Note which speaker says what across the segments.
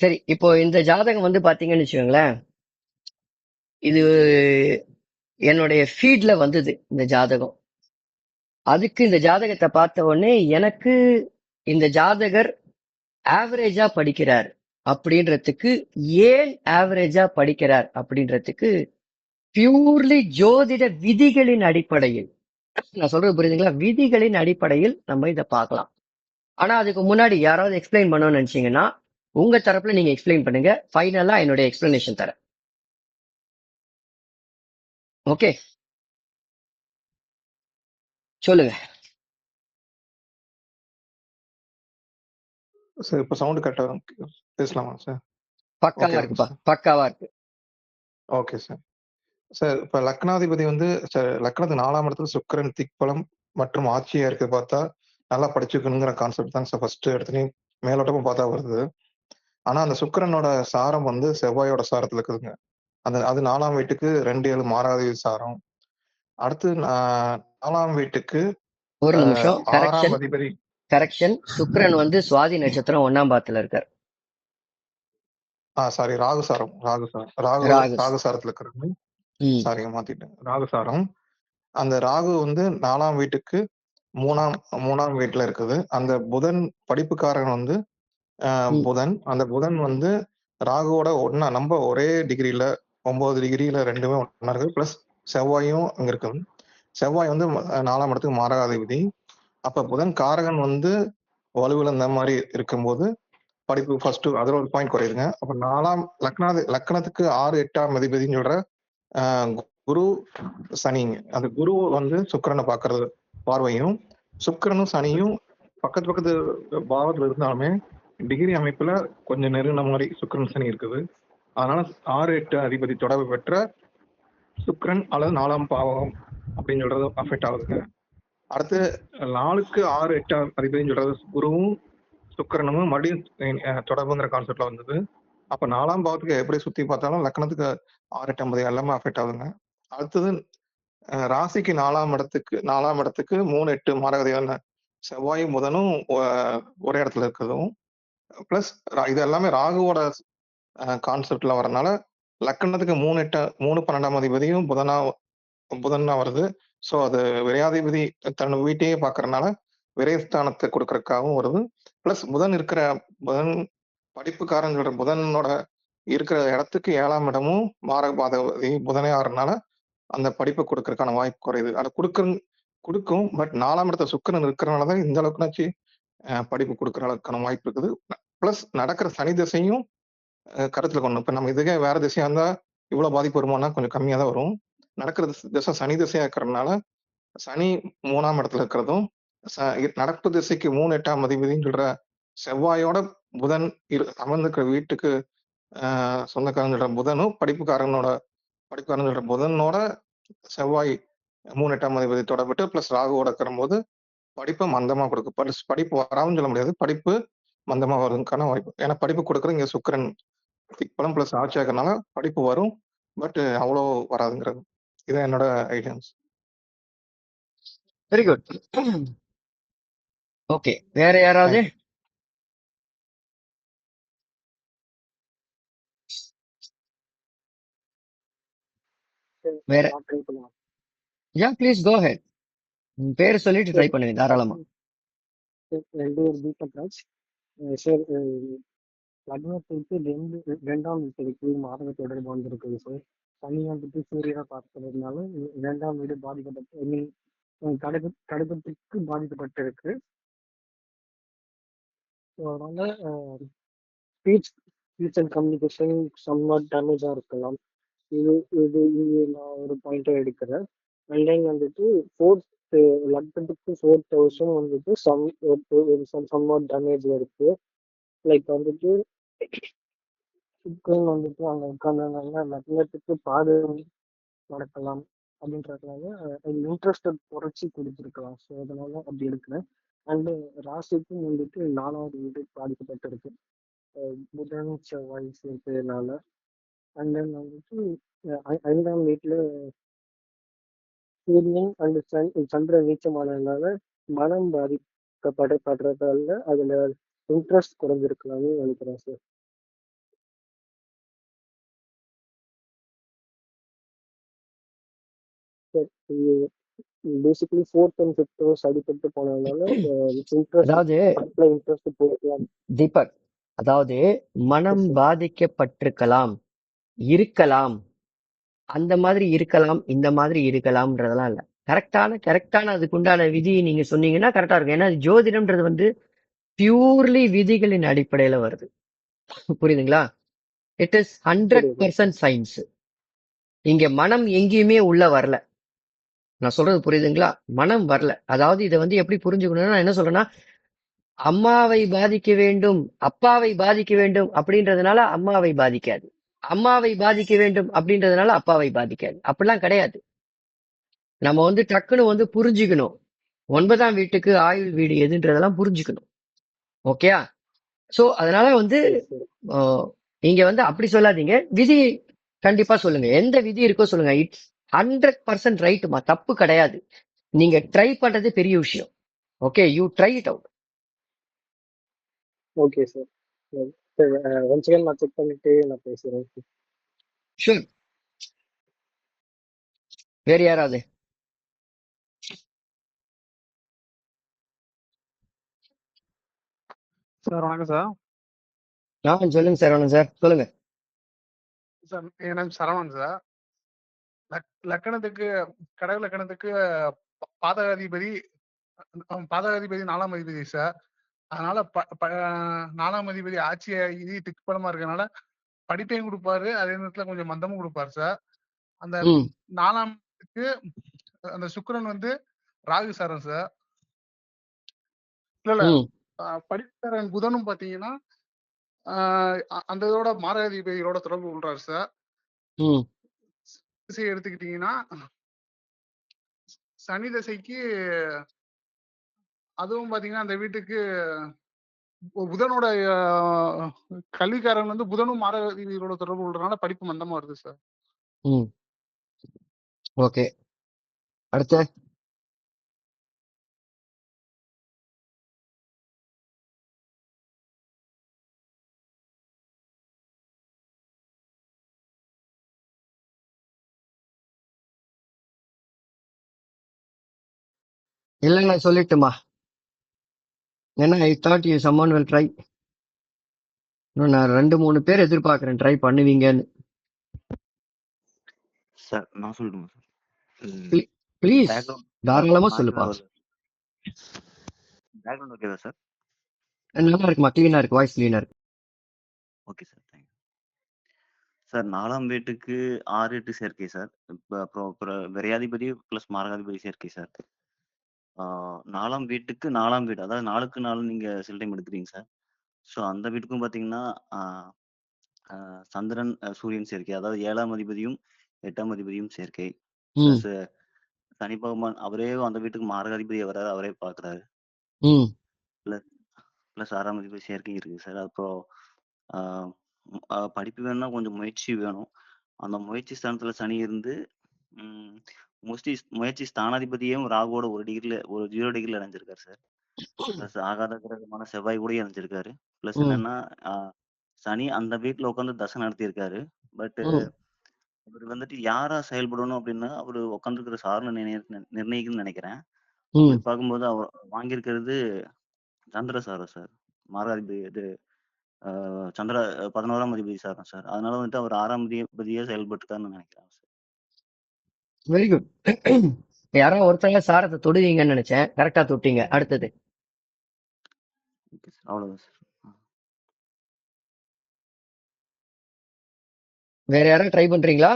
Speaker 1: சரி, இப்போ இந்த ஜாதகம் வந்து பாத்தீங்கன்னு வச்சுக்கோங்களேன், இது என்னுடைய ஃபீட்ல வந்தது இந்த ஜாதகம். அதுக்கு இந்த ஜாதகத்தை பார்த்த உடனே எனக்கு இந்த ஜாதகர் ஆவரேஜா படிக்கிறார் அப்படின்றதுக்கு, ஏன் ஆவரேஜா படிக்கிறார் அப்படின்றதுக்கு பியூர்லி ஜோதிட விதிகளின் அடிப்படையில், நான் சொல்றது புரியுதுங்களா? விதிகளின் அடிப்படையில் நம்ம இதை பார்க்கலாம். ஆனா அதுக்கு முன்னாடி யாராவது எக்ஸ்பிளைன் பண்ணணும்னு நினைச்சீங்கன்னா உங்க தரப்புல நீங்க எக்ஸ்பிளைன் பண்ணுங்க. ஃபைனலா என்னுடைய எக்ஸ்பிளனேஷன் தரேன். ஓகே, சொல்லுங்க.
Speaker 2: சார் இப்போ சவுண்ட் கரெக்டாக பேசலாமா சார்?
Speaker 1: பக்காவா
Speaker 2: ஓகே
Speaker 1: இருக்குப்பா,
Speaker 2: சார்.
Speaker 1: பக்காவா இருக்கு.
Speaker 2: Okay sir. சார் இப்போ லக்னாதிபதி வந்து சார் லக்னத்துக்கு 4ஆம் இடத்துல சுக்கிரன் திக்பலம் மற்றும் ஆட்சியா இருக்கு பார்த்தா நல்லா படிச்சுக்கணுங்கிற கான்செப்ட் தான் சார் ஃபர்ஸ்ட் இடத்துலையும் மேலோட்டமா பார்த்தா வருது. ஆனா அந்த சுக்கிரனோட சாரம் வந்து செவ்வாயோட சாரத்துல இருக்குதுங்க. அது 4ஆம் வீட்டுக்கு 2-7 மாறாதி சாரம். அடுத்து 4ஆம் வீட்டுக்கு
Speaker 1: ஒரு நிமிஷம்,
Speaker 2: 6ஆம்
Speaker 1: கரெக்ஷன்
Speaker 2: அதிபதி.
Speaker 1: கரெக்ஷன். சுக்கிரன் வந்து சுவாதி நட்சத்திரம் 1ஆம் பாதத்துல இருக்கார்.
Speaker 2: சாரி, ராகு சாரம்.
Speaker 1: ராகு.
Speaker 2: ராகு சாரத்துல இருக்கிறது.
Speaker 1: ம்,
Speaker 2: சாரிங்க, மாத்திட்டேன். ராகு சாரம். அந்த ராகு வந்து 4ஆம் வீட்டுக்கு மூணாம் வீட்டுல இருக்குது. அந்த புதன் படிப்புக்காரன் வந்து
Speaker 1: ம்,
Speaker 2: புதன். அந்த புதன் வந்து ராகுவோட ஒண்ணா நம்ம ஒரே டிகிரில 9 டிகிரில ரெண்டுமே ஒண்ணா இருக்கு. பிளஸ் செவ்வாயும் அங்க இருக்குது. செவ்வாய் வந்து 4ஆம் இடத்துக்கு மாரகாதிபதி. அப்ப புதன் காரகன் வந்து வலுவிழந்த மாதிரி இருக்கும்போது படிப்பு ஃபர்ஸ்ட் அதுல ஒரு பாயிண்ட் குறையுதுங்க. அப்ப 4ஆம் லக்னத்துக்கு 6-8ஆம் அதிபதின்னு சொல்ற ஆஹ் குரு சனிங்க. அந்த குரு வந்து சுக்கிரனை பார்க்கறது பார்வையும், சுக்கிரனும் சனியும் பக்கத்து பக்கத்து பாவத்துல இருந்தாலுமே டிகிரி அமைப்புல கொஞ்சம் நெருங்கின மாதிரி சுக்கிரன் சனி இருக்குது. அதனால 6-8 அதிபதி தொடர்பு பெற்ற சுக்கிரன் அல்லது 4ஆம் பாவகம் அப்படின்னு சொல்றது அஃபெக்ட் ஆகுதுங்க. அடுத்து 4க்கு 6-8 அதிபதினு சொல்றது குருவும் சுக்கிரனும் மறுபடியும் தொடர்புங்கிற கான்செப்ட்ல வந்தது. அப்ப 4ஆம் பாவத்துக்கு எப்படி சுத்தி பார்த்தாலும் லக்னத்துக்கு 6-8 எல்லாமே அஃபெக்ட் ஆகுதுங்க. அடுத்தது ராசிக்கு 4ஆம் இடத்துக்கு 3-8 மாரகதியான செவ்வாயும் புதனும் ஒரே இடத்துல இருக்கிறதும் பிளஸ் இது எல்லாமே ராகுவோட கான்செப்ட்ல வரனால லக்கணத்துக்கு 3-12ஆம் அதிபதியும் புதனா வருது. ஸோ அது விரையாதிபதி தன் வீட்டையே பார்க்கறதுனால விரயஸ்தானத்தை கொடுக்கறதுக்காகவும் வருது. பிளஸ் புதன் படிப்புக்காரன் சொல்ற புதனோட இருக்கிற இடத்துக்கு 7ஆம் இடமும் மாரகபாதவதி புதனே ஆறுனால அந்த படிப்பை கொடுக்கறதுக்கான வாய்ப்பு குறையுது. அதை கொடுக்கும். பட் 4ஆம் இடத்துல சுக்கிரன் இருக்கிறனாலதான் இந்த அளவுக்குனாச்சு படிப்பு கொடுக்குற அளவுக்கான வாய்ப்பு இருக்குது. பிளஸ் நடக்கிற சனி திசையும் கருத்துல கொண்டு. இப்ப நம்ம இதுக்கே வேற திசையா இருந்தா இவ்வளவு பாதிப்பு வருமானா கொஞ்சம் கம்மியா தான் வரும். நடக்கிற திசை சனி திசையா இருக்கிறதுனால சனி 3ஆம் இடத்துல இருக்கிறதும் நடப்பு திசைக்கு 3-8ஆம் அதிபதினு சொல்ற செவ்வாயோட புதன் அமர்ந்திருக்கிற வீட்டுக்கு சொந்தக்காரன் சொல்ற புதனும் படிப்புக்காரன் சொல்ற புதனோட செவ்வாய் 3-8ஆம் அதிபதி தொடர்பட்டு பிளஸ் ராகுவோட இருக்கிறபோது படிப்பை மந்தமா கொடுக்கும். படிப்பு வராமல் சொல்ல முடியாது, படிப்பு மந்தமா வருதுக்கான வாய்ப்பு. ஏன்னா படிப்பு கொடுக்குறது இங்க சுக்கிரன் திக்பலம் பிளஸ் ஆட்சியா இருக்கிறதுனால படிப்பு வரும். பட் அவ்வளோ வராதுங்கிறது. இதான் என்னோட ஐடியாஸ்.
Speaker 1: Very good. ஓகே, வேற யாராவது?
Speaker 2: தேங்க்யூ.
Speaker 1: வேற?
Speaker 3: நான் ட்ரை பண்ணுவேன்.
Speaker 1: யா, ப்ளீஸ் கோ ஹெட். பேர் சொல்லிட்டு ட்ரை
Speaker 3: சார்
Speaker 1: பண்ணுங்க தாராளமா.
Speaker 3: என் பேர் தீபக் ராஜ். சார் லக்னத்துக்கு 2ஆம் வீட்டுக்கு மாதக தொடர்பு வந்திருக்குது சார். சனி வந்துட்டு சூரியனை பார்க்கறதுனால 2ஆம் வீடு பாதிக்கப்பட்டு ஐ மீன் கடகத்துக்கு பாதிக்கப்பட்டிருக்கு. ஸோ அதனால speech speech and communication somewhat டேமேஜாக இருக்கலாம். இது இது இது நான் ஒரு பாயிண்டா எடுக்கிறேன். அண்ட் தென் வந்துட்டு லக்னத்துக்கு 4th ஹவுஸும் வந்துட்டு சம்வாட் டேமேஜ்ல இருக்கு. லைக் வந்துட்டு சுக்கரன் வந்துட்டு அங்க உட்கார்ந்ததுனால லக்னத்துக்கு பாதகம் நடக்கலாம் அப்படின்றதுனால இன்ட்ரெஸ்டட் குறைச்சி கொடுத்துருக்கலாம். ஸோ அதனால அப்படி எடுக்கிறேன். அண்டு ராசிக்கும் வந்துட்டு 4ஆவது வீடு பாதிக்கப்பட்டிருக்கு புதன் செவ்வாய் சேர்த்ததுனால. அண்ட் தென் வந்துட்டு 5ஆம் வீட்டுல சூரியன் அண்ட் சந்திரன் நீச்சமானதுனால மனம் பாதிக்கப்படுறதால அதுல இன்ட்ரெஸ்ட் குறைஞ்சிருக்கலாம்னு நினைக்கிறேன் sir. Sir basically fourth and fifth hours அடிபட்டு போனதுனால இன்ட்ரெஸ்ட்
Speaker 1: அதாவது
Speaker 3: இன்ட்ரெஸ்ட் போயிருக்கலாம்.
Speaker 1: தீபக், அதாவது மனம் பாதிக்கப்பட்டிருக்கலாம், இருக்கலாம், அந்த மாதிரி இருக்கலாம், இந்த மாதிரி இருக்கலாம்ன்றதெல்லாம் இல்ல. கரெக்டான அதுக்குண்டான விதியை நீங்க சொன்னீங்கன்னா கரெக்டா இருக்கும். ஏன்னா ஜோதிடம்ன்றது வந்து பியூர்லி விதிகளின் அடிப்படையில வருது. புரியுதுங்களா? It is 100% science. இங்க மனம் எங்கேயுமே உள்ள வரல. நான் சொல்றது புரியுதுங்களா? மனம் வரல. அதாவது இதை வந்து எப்படி புரிஞ்சுக்கணும்னா, நான் என்ன சொல்றேன்னா, அம்மாவை பாதிக்க வேண்டும், அப்பாவை பாதிக்க வேண்டும் அப்படின்றதுனால அம்மாவை பாதிக்காது. அம்மாவை பாதிக்க வேண்டும் அப்படின்றதுனால அப்பாவை பாதிக்காது. அப்படிலாம் கிடையாது. நம்ம வந்து டக்குன்னு வந்து புரிஞ்சுக்கணும். 9ஆம் வீட்டுக்கு ஆயுள் வீடு எதுன்றதெல்லாம் புரிஞ்சுக்கணும். ஓகேயா? சோ அதனால வந்து நீங்க வந்து அப்படி சொல்லாதீங்க. விதி கண்டிப்பா சொல்லுங்க. எந்த விதி இருக்கோ சொல்லுங்க. இட்ஸ் 100% ரைட்டுமா, தப்பு கிடையாது. நீங்க ட்ரை பண்றது பெரிய விஷயம். Okay, you try it out.
Speaker 3: Okay sir. Once again நான் செக் பண்ணிட்டு நான் பேசுறேன்.
Speaker 1: ஷூர். வேற யாராவது?
Speaker 4: சார் வணக்கம் சார்.
Speaker 1: சொல்லுங்க சார். வணக்கம் சார், சொல்லுங்க
Speaker 4: சார். என் நேம் சரவணன் சார். லக்கணத்துக்கு கடக லக்கணத்துக்கு பாதகாதிபதி 4ஆம் அதிபதி சார். அதனால 4ஆம் அதிபதி ஆட்சி திக்பலமா இருக்கனால படிப்பையும் கொடுப்பாரு, அதே நேரத்துல கொஞ்சம் மந்தமும் கொடுப்பாரு சார். அந்த 4ஆம் அந்த சுக்கிரன் வந்து ராகு சாரன் சார். இல்ல படிப்பாரன் புதனும் பாத்தீங்கன்னா அந்த இதோட மாரகாதிபதியோட தொடர்பு கொள்றாரு சார். திசை எடுத்துக்கிட்டீங்கன்னா சனி திசைக்கு அதுவும் பாத்தீங்கன்னா அந்த வீட்டுக்கு புதனோட கல்விக்காரன் வந்து புதனும் மாரகாதிபதியோட தொடர்பு கொள்றதுனால படிப்பு மந்தமா வருது சார்.
Speaker 1: ஓகே, அடுத்த இல்ல நான் சொல்லிட்டுமா. ஏன்னா I thought you summon will try. நான் 2-3 பேர் எதிர்பார்க்கிறேன் ட்ரை பண்ணுவீங்கன்னு.
Speaker 5: சார் நான் சொல்லணுமா சார்?
Speaker 1: ப்ளீஸ் தாராளமா சொல்லுப்பா.
Speaker 5: பேக்ரவுண்ட் ஓகேவா சார்?
Speaker 1: நல்லா இருக்குமா, கிளீனா இருக்கு, வாய்ஸ் கிளீனா இருக்கு.
Speaker 5: Okay sir, thank you sir. 4ஆம் வீட்டுக்கு 6-8 சேர்க்கை சார். அப்புறம் விரையாதிபதி பிளஸ் மாரகாதிபதி சேர்க்கை சார். 4ஆம் வீட்டுக்கு 4ஆம் வீடு, அதாவது 4க்கு 4 நீங்க சில டைம் எடுக்கிறீங்க சார். ஸோ அந்த வீட்டுக்கும் பாத்தீங்கன்னா சந்திரன் சூரியன் சேர்க்கை, அதாவது 7ஆம் அதிபதியும் 8ஆம் அதிபதியும் சேர்க்கை. பிளஸ் சனி பகவான் அவரே அந்த வீட்டுக்கு மாரகாதிபதி வராது, அவரே பாக்குறாரு. பிளஸ் 6ஆம் அதிபதி சேர்க்கை இருக்கு சார். அப்புறம் படிப்பு வேணும்னா கொஞ்சம் முயற்சி வேணும். அந்த முயற்சி ஸ்தானத்துல சனி இருந்து மோஸ்ட்லி முயற்சி ஸ்தானாதிபதியும் ராகுவோட 0 டிகிரில இணைஞ்சிருக்காரு சார். பிளஸ் ஆகாத கிரகமான செவ்வாய் கூட இணைஞ்சிருக்காரு. பிளஸ் என்னன்னா சனி அந்த வீட்டுல உட்காந்து தசை நடத்தியிருக்காரு. பட் அவர் வந்துட்டு யாரா செயல்படணும் அப்படின்னா அவரு உட்காந்துருக்கிற சார்ல நிர்ணயிக்கணும்னு நினைக்கிறேன். அப்படி பார்க்கும்போது அவர் வாங்கியிருக்கிறது சந்திரசாரம் சார். மாரகாதிபதி இது சந்திர 11ஆம் அதிபதி சாரம் சார். அதனால வந்துட்டு அவர் 6ஆம் அதிபதியா செயல்பட்டுருக்காருன்னு நினைக்கிறேன் சார்.
Speaker 1: Very good. யாரோ ஒருத்தங்க சாரத்தை தொடுவீங்கன்னு நினைச்சேன், கரெக்டா தொட்டீங்க. அடுத்தது
Speaker 5: அவ்வளவுதான் சார்.
Speaker 1: வேற யாரும் ட்ரை பண்றீங்களா?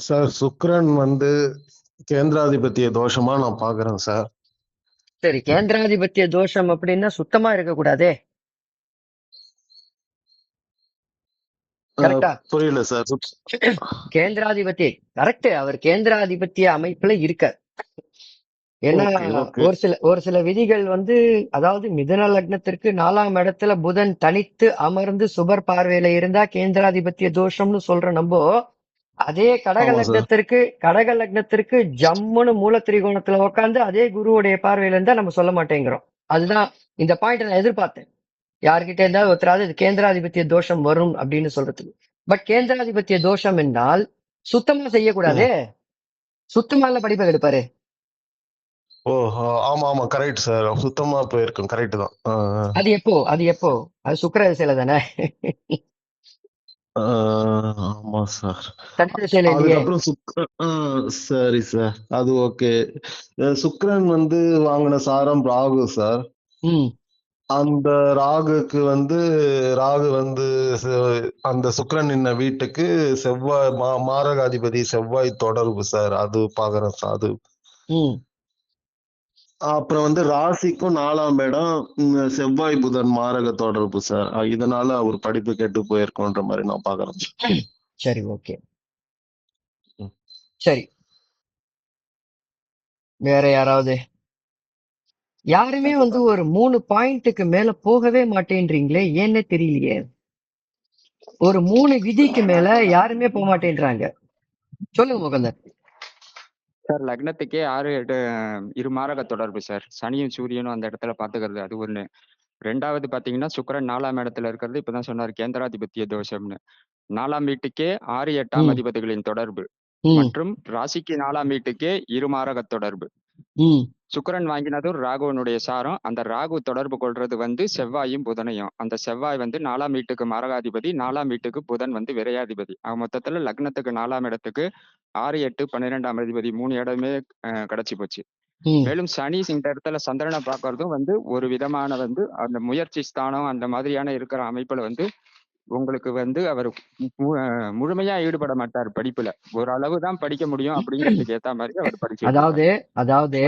Speaker 6: சார் சுக்கிரன் வந்து கேந்திராதிபத்திய தோஷமா நான் பாக்குறேன் சார்.
Speaker 1: சரி, கேந்திராதிபத்திய தோஷம் அப்படின்னா சுத்தமா இருக்க கூடாதே. கரெக்டா?
Speaker 6: புரியல சார்.
Speaker 1: கேந்திராதிபதி கரெக்ட், அவர் கேந்திராதிபத்திய அமைப்புல இருக்க. ஏன்னா ஒரு சில விதிகள் வந்து, அதாவது மிதுன லக்னத்திற்கு 4ஆம் இடத்துல புதன் தனித்து அமர்ந்து சுபர் பார்வையில இருந்தா கேந்திராதிபத்திய தோஷம்னு சொல்ற நம்போ, அதே கடக லக்னத்திற்கு ஜம்முன்னு மூல திரிகோணத்துல உட்காந்து அதே குருவுடைய பார்வையில இருந்தா நம்ம சொல்ல மாட்டேங்கிறோம். அதுதான் இந்த பாயிண்ட் நான் எதிர்பார்த்தேன். யார்கிட்ட இருந்தாலும் ஒருத்தராவது இது கேந்திராதிபத்திய தோஷம் வரும் அப்படின்னு சொல்றதுக்கு. பட் கேந்திராதிபத்திய தோஷம் என்றால் சுத்தமா செய்யக்கூடாதே. சுத்தமால படிப்பை எடுப்பாரு.
Speaker 6: ஓ ஆமா ஆமா கரெக்ட் சார். சுத்தமா போயிருக்கும். கரெக்ட் தான்.
Speaker 1: அது எப்போ அது சுக்கிர திசையில தானே.
Speaker 6: ஆமா சார்.
Speaker 1: சனி திசையில இல்லையே.
Speaker 6: அதுக்கப்புறம் சரி சார், அது ஓகே. சுக்கிரன் வந்து வாங்கின சாரம் ராகு சார்.
Speaker 1: ம்
Speaker 6: அந்த ராகு வந்து அந்த சுக்கிரன் நின்ன வீட்டுக்கு செவ்வாய் மாரகாதிபதி செவ்வாய் தொடர்பு சார். அது பாக்குறேன் சார். அது
Speaker 1: ம்
Speaker 6: அப்புறம் வந்து ராசிக்கும் 4ஆம் இடம் செவ்வாய் புதன் மாரக தொடர்பு சார். இதனால அவர் படிப்பு கெட்டு போயிருக்கோன்ற மாதிரி நான் பாக்குறேன்.
Speaker 1: சரி ஓகே
Speaker 6: ம்.
Speaker 1: சரி. வேற யாராவது? யாருமே வந்து ஒரு 3 பாயிண்ட்டுக்கு மேல போகவே மாட்டேன்றீங்களே, ஏன்னே தெரியலையே. ஒரு 3 விதிக்கு மேல யாருமே போக மாட்டேன்றாங்க. சொல்லுங்க முகந்தர்.
Speaker 7: சார் லக்னத்துக்கே 6 இருமாரக தொடர்பு சார். சனியும் சூரியனும் அந்த இடத்துல பாத்துக்கிறது அது ஒண்ணு. 2வது பாத்தீங்கன்னா சுக்கிரன் 4ஆம் இடத்துல இருக்கிறது இப்பதான் சொன்னார் கேந்திராதிபத்திய தோஷம்னு. 4ஆம் வீட்டுக்கே 6, 8ஆம்
Speaker 1: ம்
Speaker 7: அதிபதிகளின் தொடர்பு
Speaker 1: ம்
Speaker 7: மற்றும் ராசிக்கு 4ஆம் வீட்டுக்கே இருமாரக தொடர்பு.
Speaker 1: ம்
Speaker 7: சுக்கிரன் வாங்கினதும் ராகுவனுடைய சாரம். அந்த ராகு தொடர்பு கொள்றது வந்து செவ்வாயும் புதனையும். அந்த செவ்வாய் வந்து 4ஆம் வீட்டுக்கு மரகாதிபதி, 4ஆம் வீட்டுக்கு புதன் வந்து விரையாதிபதி. மொத்தத்துல லக்னத்துக்கு 4ஆம் இடத்துக்கு 6, 8, 12ஆம் அதிபதி 3 இடமே கிடைச்சி போச்சு.
Speaker 1: ம்
Speaker 7: மேலும் சனி இந்த இடத்துல சந்திரனை பார்க்கறதும் வந்து ஒரு விதமான வந்து அந்த முயற்சி ஸ்தானம் அந்த மாதிரியான இருக்கிற அமைப்புல வந்து உங்களுக்கு வந்து அவர் முழுமையா ஈடுபட மாட்டார் படிப்புல. ஒரு அளவு தான் படிக்க முடியும் அப்படிங்கிறதுக்கு ஏத்த மாதிரி அவர் படிச்சுட்டு இருப்பார்.
Speaker 1: அதாவது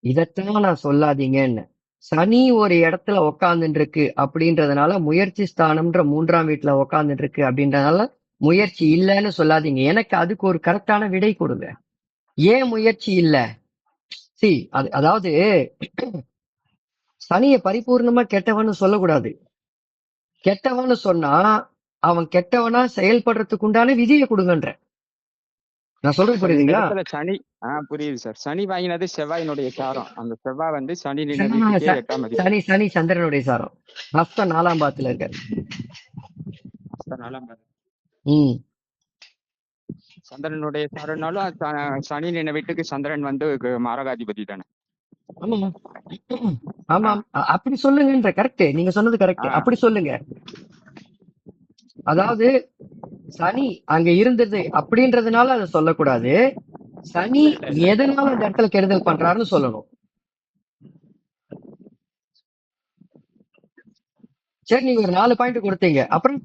Speaker 1: இதத்தான் நான் சொல்லாதீங்கன்னு. சனி ஒரு இடத்துல உக்காந்துட்டு இருக்கு அப்படின்றதுனால முயற்சி ஸ்தானம்ன்ற 3ஆம் வீட்டுல உக்காந்துட்டு இருக்கு அப்படின்றதுனால முயற்சி இல்லைன்னு சொல்லாதீங்க. எனக்கு அதுக்கு ஒரு கரெக்டான விடை கொடுங்க. ஏன் முயற்சி இல்ல? அதாவது சனியை பரிபூர்ணமா கெட்டவன்னு சொல்லக்கூடாது. கெட்டவன்னு சொன்னா அவன் கெட்டவனா செயல்படுறதுக்கு உண்டான விதியை கொடுங்கன்ற. நான் சொல்றது
Speaker 7: இந்த
Speaker 1: புரியுதுங்களா?
Speaker 7: இடத்துல சனி புரியுது சார். சனி வாங்கினது செவ்வாயினுடைய சாரம். அந்த செவ்வாய் வந்து சனி நின்ற வீட்டுக்கே 8ஆம் அதிபதி.
Speaker 1: சனி சந்திரனுடைய சாரம். ஹஸ்த 4ஆம் பாவத்துல இருக்காரு.
Speaker 7: சந்திரனுடைய சாரம்னாலும் சனி நின்ற வீட்டுக்கு சந்திரன் வந்து மாரகாதிபதி தானே.
Speaker 1: ஆமா ஆமா அப்படி சொல்லுங்கன்ற. கரெக்ட், நீங்க சொன்னது கரெக்ட். அப்படி சொல்லுங்க. அதாவது சனி அங்க இருந்தது அப்படின்றதுனால அதை சொல்லக்கூடாது. சனி எதனால அந்த இடத்துல கெடுதல் பண்றாருன்னு சொல்லணும். சரி, நீங்க ஒரு 4 பாயிண்ட் கொடுத்தீங்க. அப்புறம்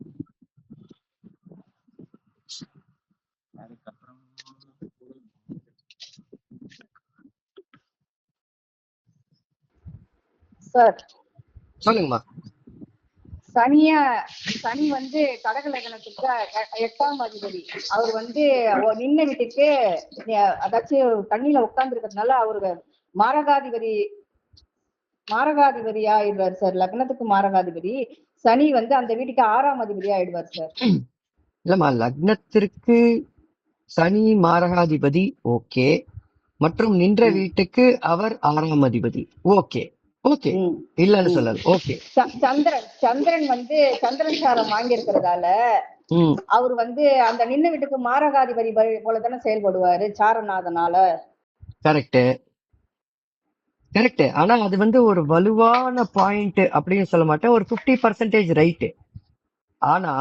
Speaker 8: சார்
Speaker 1: சொல்லுங்கம்மா.
Speaker 8: சனி வந்து கடக லக்னத்துக்கு 8ஆம் அதிபதி. அவர் வந்து நின்ன வீட்டுக்கு அதாச்சும் தண்ணியில உட்கார்ந்து இருக்கிறதுனால அவரு மாரகாதிபதி ஆயிடுவார் சார். லக்னத்துக்கு மாரகாதிபதி சனி வந்து அந்த வீட்டுக்கு 6ஆம் அதிபதி ஆயிடுவார் சார்.
Speaker 1: இல்லம்மா, லக்னத்திற்கு சனி மாரகாதிபதி ஓகே, மற்றும் நின்ற வீட்டுக்கு அவர் 6ஆம் அதிபதி ஓகே. ஓகே, இல்லன்னு சொல்லல. ஓகே.
Speaker 8: சந்திரன் வந்து சந்திரன் சாரம் வாங்கி இருக்கிறதால அவர் வந்து அந்த நின்ன வீட்டுக்கு மாரகாதிபதி போலதானே செயல்படுவாரு சாரநாதனால.
Speaker 1: கரெக்ட். ஆனா அது வந்து ஒரு வலுவான பாயிண்ட் அப்படின்னு சொல்ல மாட்டேன், ஒரு 50% ரைட்டு. ஆனா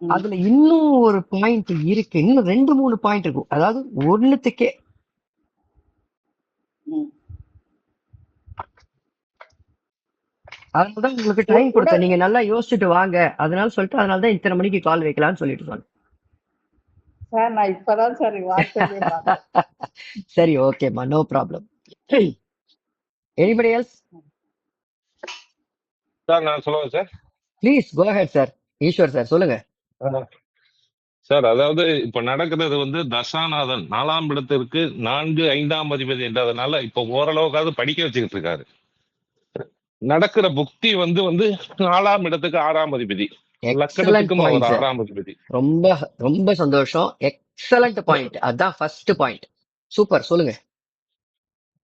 Speaker 1: அதுல இன்னும் ஒரு பாயிண்ட் இருக்கு. இன்னும் 2-3 பாயிண்ட் இருக்கும். அதாவது ஒண்ணுத்துக்கே அதனாலதான் உங்களுக்கு டைம் கொடுத்தேன். நீங்க நல்லா யோசிச்சுட்டு வாங்க அதனாலதான் இத்தனை மணிக்கு கால் வைக்கலாம்னு சொல்லிட்டு சொன்னேன். சரி, ஓகேம்மா, no problem. Anybody else?
Speaker 9: Sir நான் சொல்லுவேன் sir.
Speaker 1: Please go ahead sir. Eswar sir சொல்லுங்க
Speaker 9: சார். அதாவது இப்ப நடக்கிறது வந்து தசாநாதன் 4ஆம் இடத்திற்கு 4, 5ஆம் அதிபதி என்றதுனால இப்ப ஓரளவுக்காவது படிக்க வச்சுக்கிட்டு இருக்காரு. நடக்கிற புக்தி வந்து 4ஆம் இடத்துக்கு 6ஆம் அதிபதி, லக்னத்துக்கும் அவர் 6ஆம் அதிபதி.
Speaker 1: ரொம்ப ரொம்ப சந்தோஷம். Excellent point. அதான் ஃபர்ஸ்ட் பாயிண்ட். சூப்பர், சொல்லுங்க.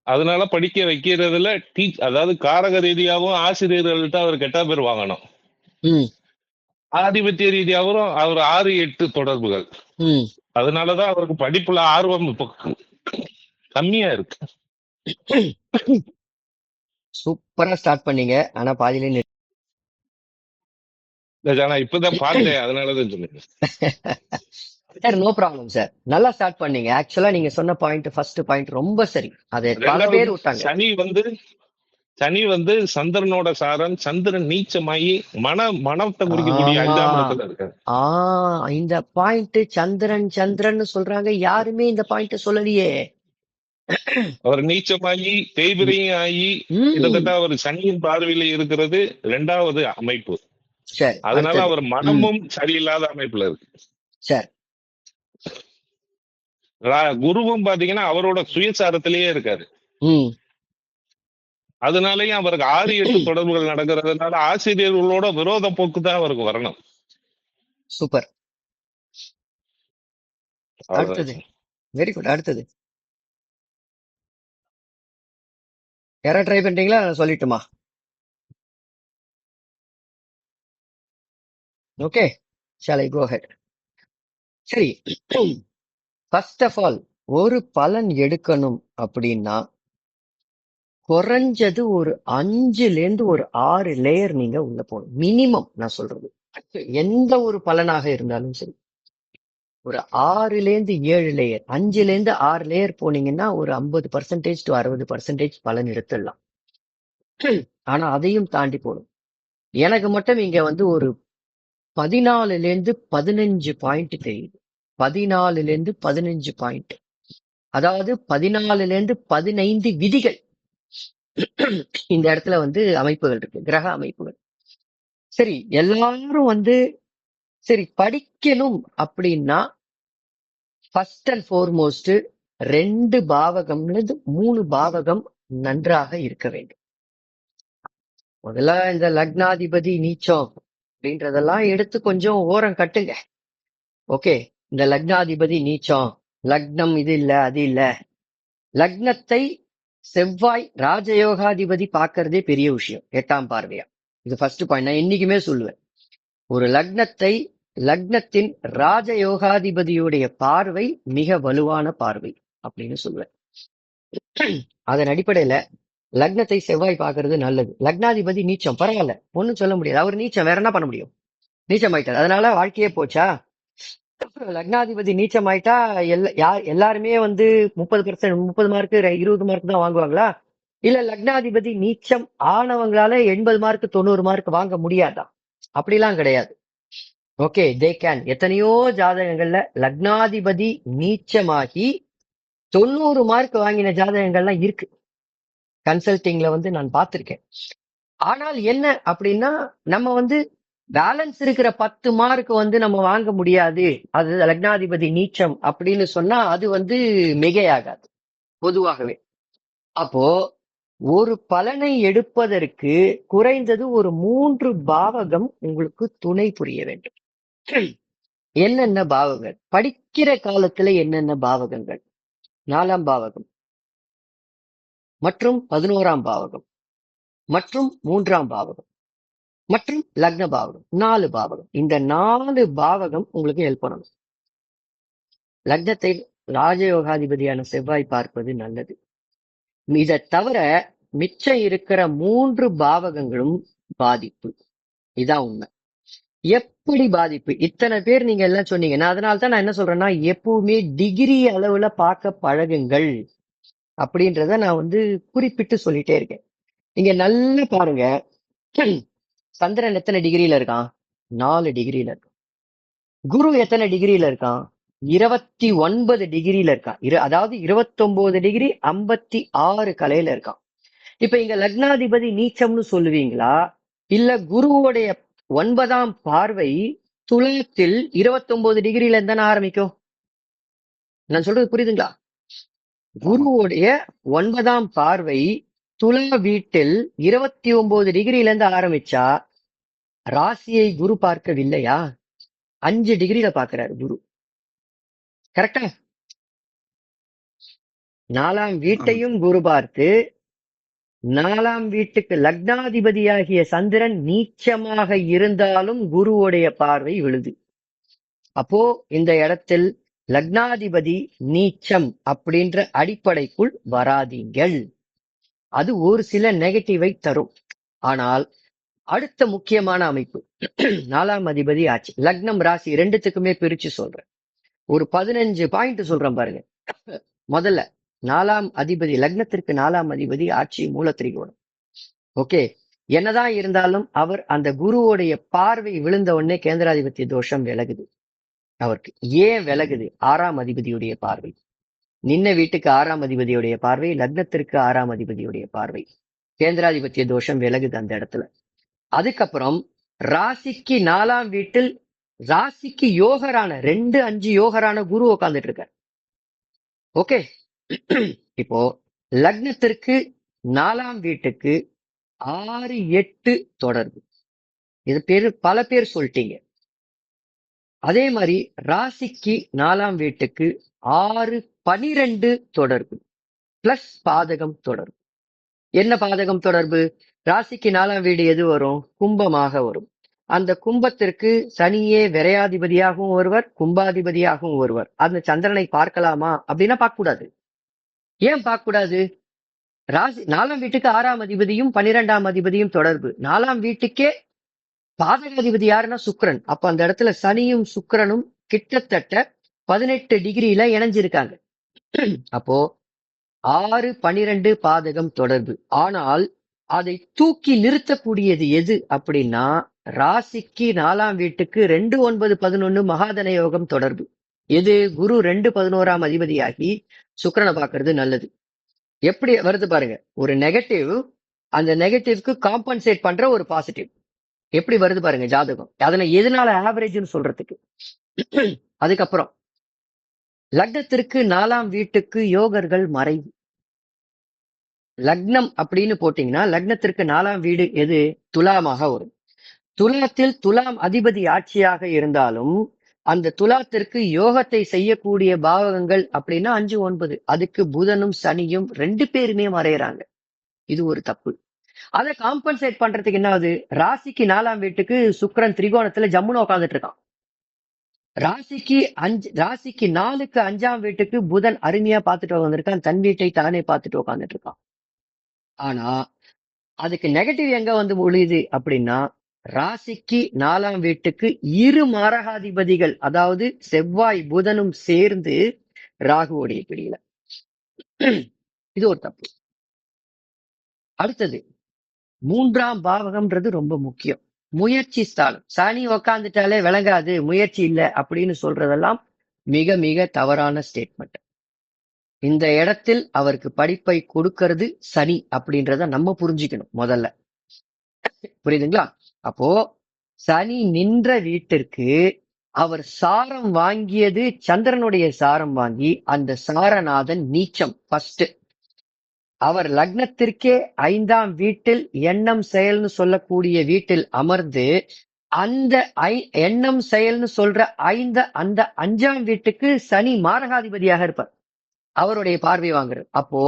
Speaker 9: அதனால படிக்க வைக்கிறதுல அதாவது காரக ரீதியாகவும் ஆசிரியர்கள்ட்ட அவர் கெட்ட பேர் வாங்கணும்.
Speaker 1: ம்
Speaker 9: ஆதிபத்திய ரீதியாகவும் அவர் 6-8 தொடர்புகள்.
Speaker 1: ம்
Speaker 9: அதனாலதான் அவருக்கு படிப்புல ஆர்வம் இப்போ கம்மியா இருக்கு.
Speaker 1: சூப்பரா ஸ்டார்ட் பண்ணீங்க. ஆனா பாதியிலே
Speaker 9: நான் இப்பதான் பார்த்தேன், அதனாலதான் சொன்னேன்.
Speaker 1: Sir no problem sir. நல்லா ஸ்டார்ட் பண்ணீங்க. ஆக்சுவலா நீங்க சொன்ன பாயிண்ட் ஃபர்ஸ்ட் பாயிண்ட் ரொம்ப சரி. அது பல
Speaker 9: ரெண்டாவது
Speaker 1: பேர் விட்டாங்க.
Speaker 9: சனி வந்து சந்திரனோட சாரம், சந்திரன் நீச்சமாயி மனத்தை குறிக்கக்கூடிய
Speaker 1: ஆமா
Speaker 9: 5ஆம் இடத்துல இருக்காரு.
Speaker 1: இந்த பாயிண்ட் சந்திரன் சொல்றாங்க. யாருமே இந்த பாயிண்ட் சொல்லலையே.
Speaker 9: அவர் நீச்சமாகி தேய்பிரையும் ஆகி கிட்டத்தட்ட அவர் சனியின் பார்வையில இருக்கிறது 2வது அமைப்பு.
Speaker 1: சரி,
Speaker 9: அதனால
Speaker 1: அடுத்தது.
Speaker 9: அவர் மனமும் சரியில்லாத அமைப்புல இருக்கு.
Speaker 1: சரி,
Speaker 9: குருவும் பாத்தீங்கன்னா அவரோட சுயசாரத்திலேயே இருக்காரு.
Speaker 1: ம்
Speaker 9: அதனாலயும் அவருக்கு 6-8 தொடர்புகள் நடக்கிறதுனால ஆசிரியர்களோட விரோத போக்கு தான் அவருக்கு வரணும்.
Speaker 1: சூப்பர். அடுத்தது.
Speaker 9: அவ்வளவுதான்.
Speaker 1: Very good. அடுத்தது யாராவது ட்ரை பண்றீங்களா? நான் சொல்லட்டுமா? Okay, shall I go ahead? சரி, ஃபர்ஸ்ட் ஆஃப் ஆல் ஒரு பலன் எடுக்கணும் அப்படின்னா குறைஞ்சது ஒரு 5லேருந்து ஒரு 6 லேயர் நீங்க உள்ள போகணும். மினிமம் நான் சொல்றது. எந்த ஒரு பலனாக இருந்தாலும் சரி, ஒரு 6லேருந்து 7 லேயர், 5லேருந்து 6 லேயர் போனீங்கன்னா ஒரு 50% to 60% பலன் எடுத்துடலாம். ஆனா அதையும் தாண்டி போகணும். எனக்கு மட்டும் இங்க வந்து ஒரு 14லேருந்து 15 பாயிண்ட் தெரியுது. 14லேருந்து 15 பாயிண்ட், அதாவது 14லேருந்து 15 விதிகள் இந்த இடத்துல வந்து அமைப்புகள் இருக்கு, கிரக அமைப்புகள். சரி, எல்லாரும் வந்து சரி படிக்கணும் அப்படின்னா ஃபர்ஸ்ட் அண்ட் ஃபோர்மோஸ்ட் 2 பாவகம்லேருந்து 3 பாவகம் நன்றாக இருக்க வேண்டும். முதல்ல இந்த லக்னாதிபதி நீச்சம் அப்படின்றதெல்லாம் எடுத்து கொஞ்சம் ஓரம் கட்டுங்க. ஓகே, இந்த லக்னாதிபதி நீச்சம், லக்னம் இது இல்ல அது இல்ல. லக்னத்தை செவ்வாய் ராஜயோகாதிபதி பார்க்கறதே பெரிய விஷயம், 8ஆம் பார்வையா. இது ஃபர்ஸ்ட் பாயிண்ட். நான் என்னைக்குமே சொல்லுவேன், ஒரு லக்னத்தின் ராஜயோகாதிபதியுடைய பார்வை மிக வலுவான பார்வை அப்படின்னு சொல்லுவேன். அதன் அடிப்படையில லக்னத்தை செவ்வாய் பார்க்கறது நல்லது. லக்னாதிபதி நீச்சம் பரவாயில்ல, ஒன்னும் சொல்ல முடியாது. அவர் நீச்சம், வேற என்ன பண்ண முடியும்? நீச்சம் ஆயிட்டார், அதனால வாழ்க்கையே போச்சா? லக்னாதிபதி நீச்சம் ஆயிட்டா எல்லாருமே வந்து 30 மார்க் 20 மார்க் தான் வாங்குவாங்களா? இல்ல லக்னாதிபதி நீச்சம் ஆனவங்களால 80 மார்க் 90 மார்க் வாங்க முடியாதா? அப்படிலாம் கிடையாது. Okay, they can. எத்தனையோ ஜாதகங்கள்ல லக்னாதிபதி நீச்சமாகி 90 மார்க் வாங்கின ஜாதகங்கள்லாம் இருக்கு. கன்சல்டிங்ல வந்து நான் பார்த்திருக்கேன். ஆனால் என்ன அப்படின்னா, நம்ம வந்து பேலன்ஸ் இருக்கிற 10 மார்க் வந்து நம்ம வாங்க முடியாது, அது லக்னாதிபதி நீச்சம் அப்படின்னு சொன்னா அது வந்து மிகையாகாது பொதுவாகவே. அப்போ ஒரு பலனை எடுப்பதற்கு குறைந்தது ஒரு 3 பாவகம் உங்களுக்கு துணை புரிய வேண்டும். என்னென்ன பாவங்கள் படிக்கிற காலத்துல, என்னென்ன பாவகங்கள்? 4ஆம் பாவகம் மற்றும் 11ஆம் பாவகம் மற்றும் 3ஆம் பாவகம் மற்றும் லக்ன பாவகம், 4 பாவகம். இந்த 4 பாவகம் உங்களுக்கு ஹெல்ப் பண்ணணும். லக்னத்தை ராஜயோகாதிபதியான செவ்வாய் பார்ப்பது நல்லது. இதை தவிர மிச்சம் இருக்கிற 3 பாவகங்களும் பாதிப்பு. இதான் உண்மை. எப்படி பாதிப்பு? இத்தனை பேர் நீங்க எல்லாம் சொன்னீங்க. நான் அதனால்தான் நான் என்ன சொல்றேன்னா, எப்பவுமே டிகிரி அளவுல பார்க்க பழகுங்கள் அப்படின்றத நான் வந்து குறிப்பிட்டு சொல்லிட்டே இருக்கேன். நீங்க நல்லா பாருங்க, சந்திரன் எத்தனை டிகிரியில இருக்கான்? 4 டிகிரியில இருக்கான். குரு எத்தனை டிகிரியில இருக்கான்? 29 டிகிரியில இருக்கான். அதாவது 29 டிகிரி 56 கலையில இருக்கான். இப்ப இங்க லக்னாதிபதி நீச்சம்னு சொல்லுவீங்களா, இல்ல குருவுடைய 9ஆம் பார்வை துலத்தில் 29 டிகிரியில இருந்தானே ஆரம்பிக்கும்? நான் சொல்றது புரியுதுங்களா? குருவுடைய 9ஆம் பார்வை துலா வீட்டில் 29 டிகிரியில இருந்து ஆரம்பிச்சா ராசியை குரு பார்க்கவில்லையா? 5 டிகிரியில பாக்குறாரு குரு. கரெக்டா? 4ஆம் வீட்டையும் குரு பார்த்து 4ஆம் வீட்டுக்கு லக்னாதிபதியாகிய சந்திரன் நீச்சமாக இருந்தாலும் குருவுடைய பார்வை விழுது. அப்போ இந்த இடத்தில் லக்னாதிபதி நீச்சம் அப்படின்ற அடிப்படைக்குள் வராதீங்கள். அது ஒரு சில நெகட்டிவை தரும். ஆனால் அடுத்த முக்கியமான அமைப்பு 4ஆம் அதிபதி ஆட்சி. லக்னம் ராசி ரெண்டுத்துக்குமே பிரிச்சு சொல்றேன். ஒரு 15 பாயிண்ட் சொல்றேன் பாருங்க. முதல்ல 4ஆம் அதிபதி, லக்னத்திற்கு 4ஆம் அதிபதி ஆட்சி மூலத்திரிகோணம். ஓகே, என்னதான் இருந்தாலும் அவர் அந்த குருவுடைய பார்வை விழுந்த உடனே கேந்திராதிபத்திய தோஷம் விலகுது அவருக்கு. ஏன் விலகுது? 6ஆம் அதிபதியுடைய பார்வை. நின்ன வீட்டுக்கு 6ஆம் அதிபதியுடைய பார்வை, லக்னத்திற்கு 6ஆம் அதிபதியுடைய பார்வை. கேந்திராதிபத்திய தோஷம் விலகுது அந்த இடத்துல. அதுக்கப்புறம் ராசிக்கு 4ஆம் வீட்டில் ராசிக்கு யோகரான 2-5 யோகரான குரு உட்கார்ந்துட்டு இருக்கார். ஓகே, இப்போ லக்னத்திற்கு 4ஆம் வீட்டுக்கு 6-8 தொடர்பு. இது பேரு பல பேர் சொல்லிட்டீங்க. அதே மாதிரி ராசிக்கு 4ஆம் வீட்டுக்கு 6-12 தொடர்பு பிளஸ் பாதகம் தொடர்பு. என்ன பாதகம் தொடர்பு? ராசிக்கு 4ஆம் வீடு எது வரும்? கும்பமாக வரும். அந்த கும்பத்திற்கு சனியே விரையாதிபதியாகவும் ஒருவர், கும்பாதிபதியாகவும் ஒருவர். அந்த சந்திரனை பார்க்கலாமா அப்படின்னா பார்க்க கூடாது. ஏன் பார்க்க கூடாது? ராசி 4ஆம் வீட்டுக்கு 6ஆம் அதிபதியும் 12ஆம் அதிபதியும் தொடர்பு. 4ஆம் வீட்டுக்கே பாதகாதிபதி யாருன்னா சுக்கிரன். அப்ப அந்த இடத்துல சனியும் சுக்கிரனும் கிட்டத்தட்ட 18 டிகிரியில இணைஞ்சிருக்காங்க. அப்போ 6-12 பாதகம் தொடர்பு. ஆனால் அதை தூக்கி நிறுத்தக்கூடியது எது அப்படின்னா ராசிக்கு 4ஆம் வீட்டுக்கு 2-9-11 மகாதன யோகம் தொடர்பு. எது? குரு 2-11ஆம் அதிபதியாகி சுக்கிரனை பார்க்கறது நல்லது. எப்படி வருது பாருங்க, ஒரு நெகட்டிவ் அந்த நெகட்டிவ்க்கு காம்பன்சேட் பண்ற ஒரு பாசிட்டிவ். எப்படி வருது பாருங்க ஜாதகம். அதனை எதனால ஆவரேஜ்னு சொல்றதுக்கு. அதுக்கப்புறம் லக்னத்திற்கு 4ஆம் வீட்டுக்கு யோகர்கள் மறைவு. லக்னம் அப்படின்னு போட்டீங்கன்னா லக்னத்திற்கு 4ஆம் வீடு எது? துலாமாக வரும். துலாத்தில் துலாம் அதிபதி ஆட்சியாக இருந்தாலும் அந்த துலாத்திற்கு யோகத்தை செய்யக்கூடிய பாவகங்கள் அப்படின்னா 5-9. அதுக்கு புதனும் சனியும் 2 பேருமே மறையறாங்க. இது ஒரு தப்பு. அதை காம்பன்சேட் பண்றதுக்கு என்ன ஆகுது? ராசிக்கு 4ஆம் வீட்டுக்கு சுக்கிரன் திரிகோணத்துல ஜம்முன்னு உட்காந்துட்டு இருக்கான். ராசிக்கு 4க்கு 5ஆம் வீட்டுக்கு புதன் அருமையா பார்த்துட்டு உட்காந்துருக்கான். தன் வீட்டை தானே பார்த்துட்டு உட்காந்துட்டு இருக்கான். ஆனா அதுக்கு நெகட்டிவ் எங்க வந்து முடியுது அப்படின்னா ராசிக்கு 4ஆம் வீட்டுக்கு 2 மாரகாதிபதிகள், அதாவது செவ்வாய் புதனும் சேர்ந்து ராகுவோடைய பிடியில. இது ஒரு தப்பு. அடுத்தது 3ஆம் பாவகம்ன்றது ரொம்ப முக்கியம். முயற்சி ஸ்தானம். சனி உக்காந்துட்டாலே விளங்காது, முயற்சி இல்லை அப்படின்னு சொல்றதெல்லாம் மிக மிக தவறான ஸ்டேட்மெண்ட். இந்த இடத்தில் அவருக்கு படிப்பை கொடுக்கிறது சனி அப்படின்றத நம்ம புரிஞ்சுக்கணும் முதல்ல. புரியுதுங்களா? அப்போ சனி நின்ற வீட்டிற்கு அவர் சாரம் வாங்கியது சந்திரனுடைய சாரம் வாங்கி அந்த சாரநாதன் நீச்சம். ஃபர்ஸ்ட் அவர் லக்னத்திற்கே 5ஆம் வீட்டில் எண்ணம் செயல்னு சொல்லக்கூடிய வீட்டில் அமர்ந்து அந்த எண்ணம் செயல்னு சொல்ற அந்த 5ஆம் வீட்டுக்கு சனி மாரகாதிபதியாக இருப்பார். அவருடைய பார்வை வாங்குறது. அப்போ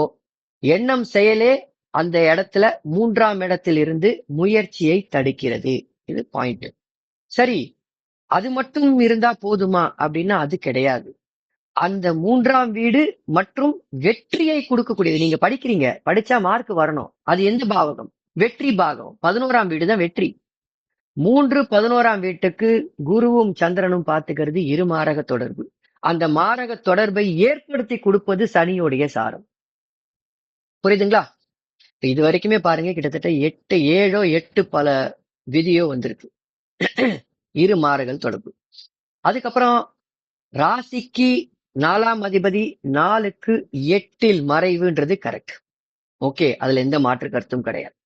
Speaker 1: எண்ணம் செயலே அந்த இடத்துல 3ஆம் இடத்தில் இருந்து முயற்சியை தடுக்கிறது. இது பாயிண்ட். சரி, அது மட்டும் இருந்தா போதுமா அப்படின்னா அது கிடையாது. அந்த 3ஆம் வீடு மற்றும் வெற்றியை கொடுக்கக்கூடியது. நீங்க படிக்கிறீங்க, படிச்சா மார்க் வரணும். அது எந்த பாவகம்? வெற்றி பாகம். 11ஆம் வீடு தான் வெற்றி. 3-11ஆம் வீட்டுக்கு குருவும் சந்திரனும் பார்த்துக்கிறது 2 மாரக தொடர்பு. அந்த மாரக தொடர்பை ஏற்படுத்தி கொடுப்பது சனியோடைய சாரம். புரியுதுங்களா? இது வரைக்குமே பாருங்க, கிட்டத்தட்ட 7 பல விதியோ வந்திருக்கு. 2 மாரகல் தொடர்பு. அதுக்கப்புறம் ராசிக்கு 4ஆம் அதிபதி 4க்கு 8 மறைவுன்றது கரெக்ட். ஓகே, அதுல எந்த மாற்று கருத்தும் கிடையாது.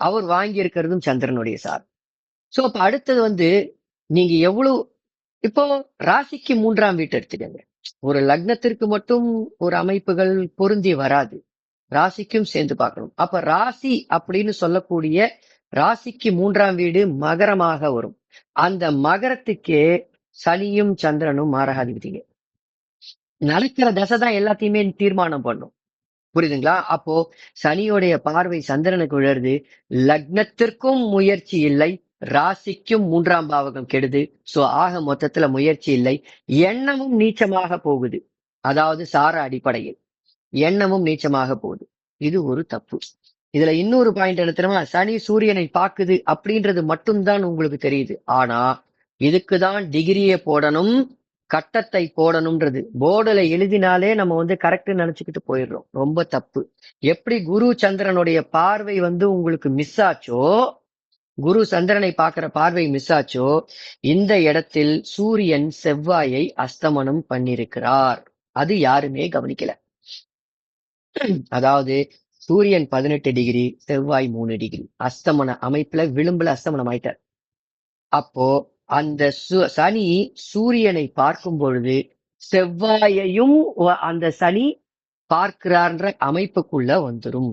Speaker 1: அவர் வாங்கி இருக்கிறதும் சந்திரனுடைய சார். சோ அப்ப அடுத்தது வந்து நீங்க எவ்வளவு இப்போ ராசிக்கு 3ஆம் வீட்டு எடுத்துக்கங்க. ஒரு லக்னத்திற்கு மட்டும் ஒரு அமைப்புகள் பொருந்தி வராது, ராசிக்கும் சேர்ந்து பார்க்கணும். அப்ப ராசி அப்படின்னு சொல்லக்கூடிய ராசிக்கு 3ஆம் வீடு மகரமாக வரும். அந்த மகரத்துக்கே சனியும் சந்திரனும் மாரகாதிபதிங்க. நடக்கிற தசை தான் எல்லாத்தையுமே தீர்மானம் பண்ணும். புரியுதுங்களா? அப்போ சனியோடைய பார்வை சந்திரனுக்கு விழருது. லக்னத்திற்கும் முயற்சி இல்லை, ராசிக்கும் 3ஆம் பாவகம் கெடுது. சோ ஆக மொத்தத்துல முயற்சி இல்லை. எண்ணமும் நீச்சமாக போகுது. அதாவது சார அடிப்படையில் எண்ணமும் நீச்சமாக போகுது. இது ஒரு தப்பு. இதுல இன்னொரு பாயிண்ட் என்ன தெரியுமா? சனி சூரியனை பாக்குது அப்படின்றது மட்டும்தான் உங்களுக்கு தெரியுது. ஆனா இதுக்குதான் டிகிரியை போடணும், கட்டத்தை போடணும்ன்றது போர்டுல எழுதினாலே நம்ம கரெக்ட் நினைச்சுக்கிட்டு போயிடுறோம். ரொம்ப தப்பு. எப்படி குரு சந்திரனுடைய பார்வை உங்களுக்கு மிஸ் ஆச்சோ, குரு சந்திரனை பார்க்கிற பார்வை மிஸ் ஆச்சோ, இந்த இடத்தில் சூரியன் செவ்வாயை அஸ்தமனம் பண்ணிருக்கிறார். அது யாருமே கவனிக்கல. அதாவது சூரியன் 18 டிகிரி, செவ்வாய் 3 டிகிரி அஸ்தமன அமைப்புல விளிம்புல அஸ்தமனம் ஆயிட்டார். அப்போ அந்த சனி சூரியனை பார்க்கும் பொழுது செவ்வாயையும் அந்த சனி பார்க்கிறார்ன்ற அமைப்புக்குள்ள வந்துரும்.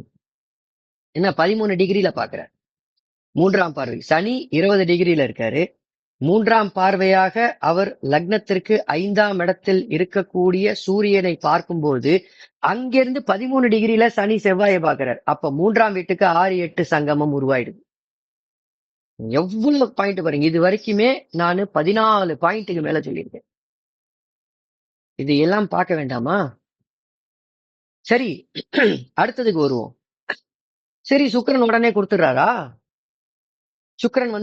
Speaker 1: என்ன 13 டிகிரியில பாக்குறார். 3ஆம் பார்வை சனி 20 டிகிரியில இருக்காரு. 3ஆம் பார்வையாக அவர் லக்னத்திற்கு 5ஆம் இடத்தில் இருக்கக்கூடிய சூரியனை பார்க்கும்போது அங்கிருந்து 13 டிகிரியில சனி செவ்வாயை பார்க்கிறார். அப்ப 3ஆம் வீட்டுக்கு 6, 8 சங்கமம் உருவாயிடுது. எவ்வளவு பாயிண்ட் பாருங்க. இது வரைக்குமே நான் 14 பாயிண்ட்டுக்கு மேல சொல்லியிருக்கேன். இது எல்லாம் பார்க்க வேண்டாமா? சரி, அடுத்ததுக்கு வருவோம். சரி, சுக்கிரன் உடனே கொடுத்துடுறாரா? சுக்கிரன்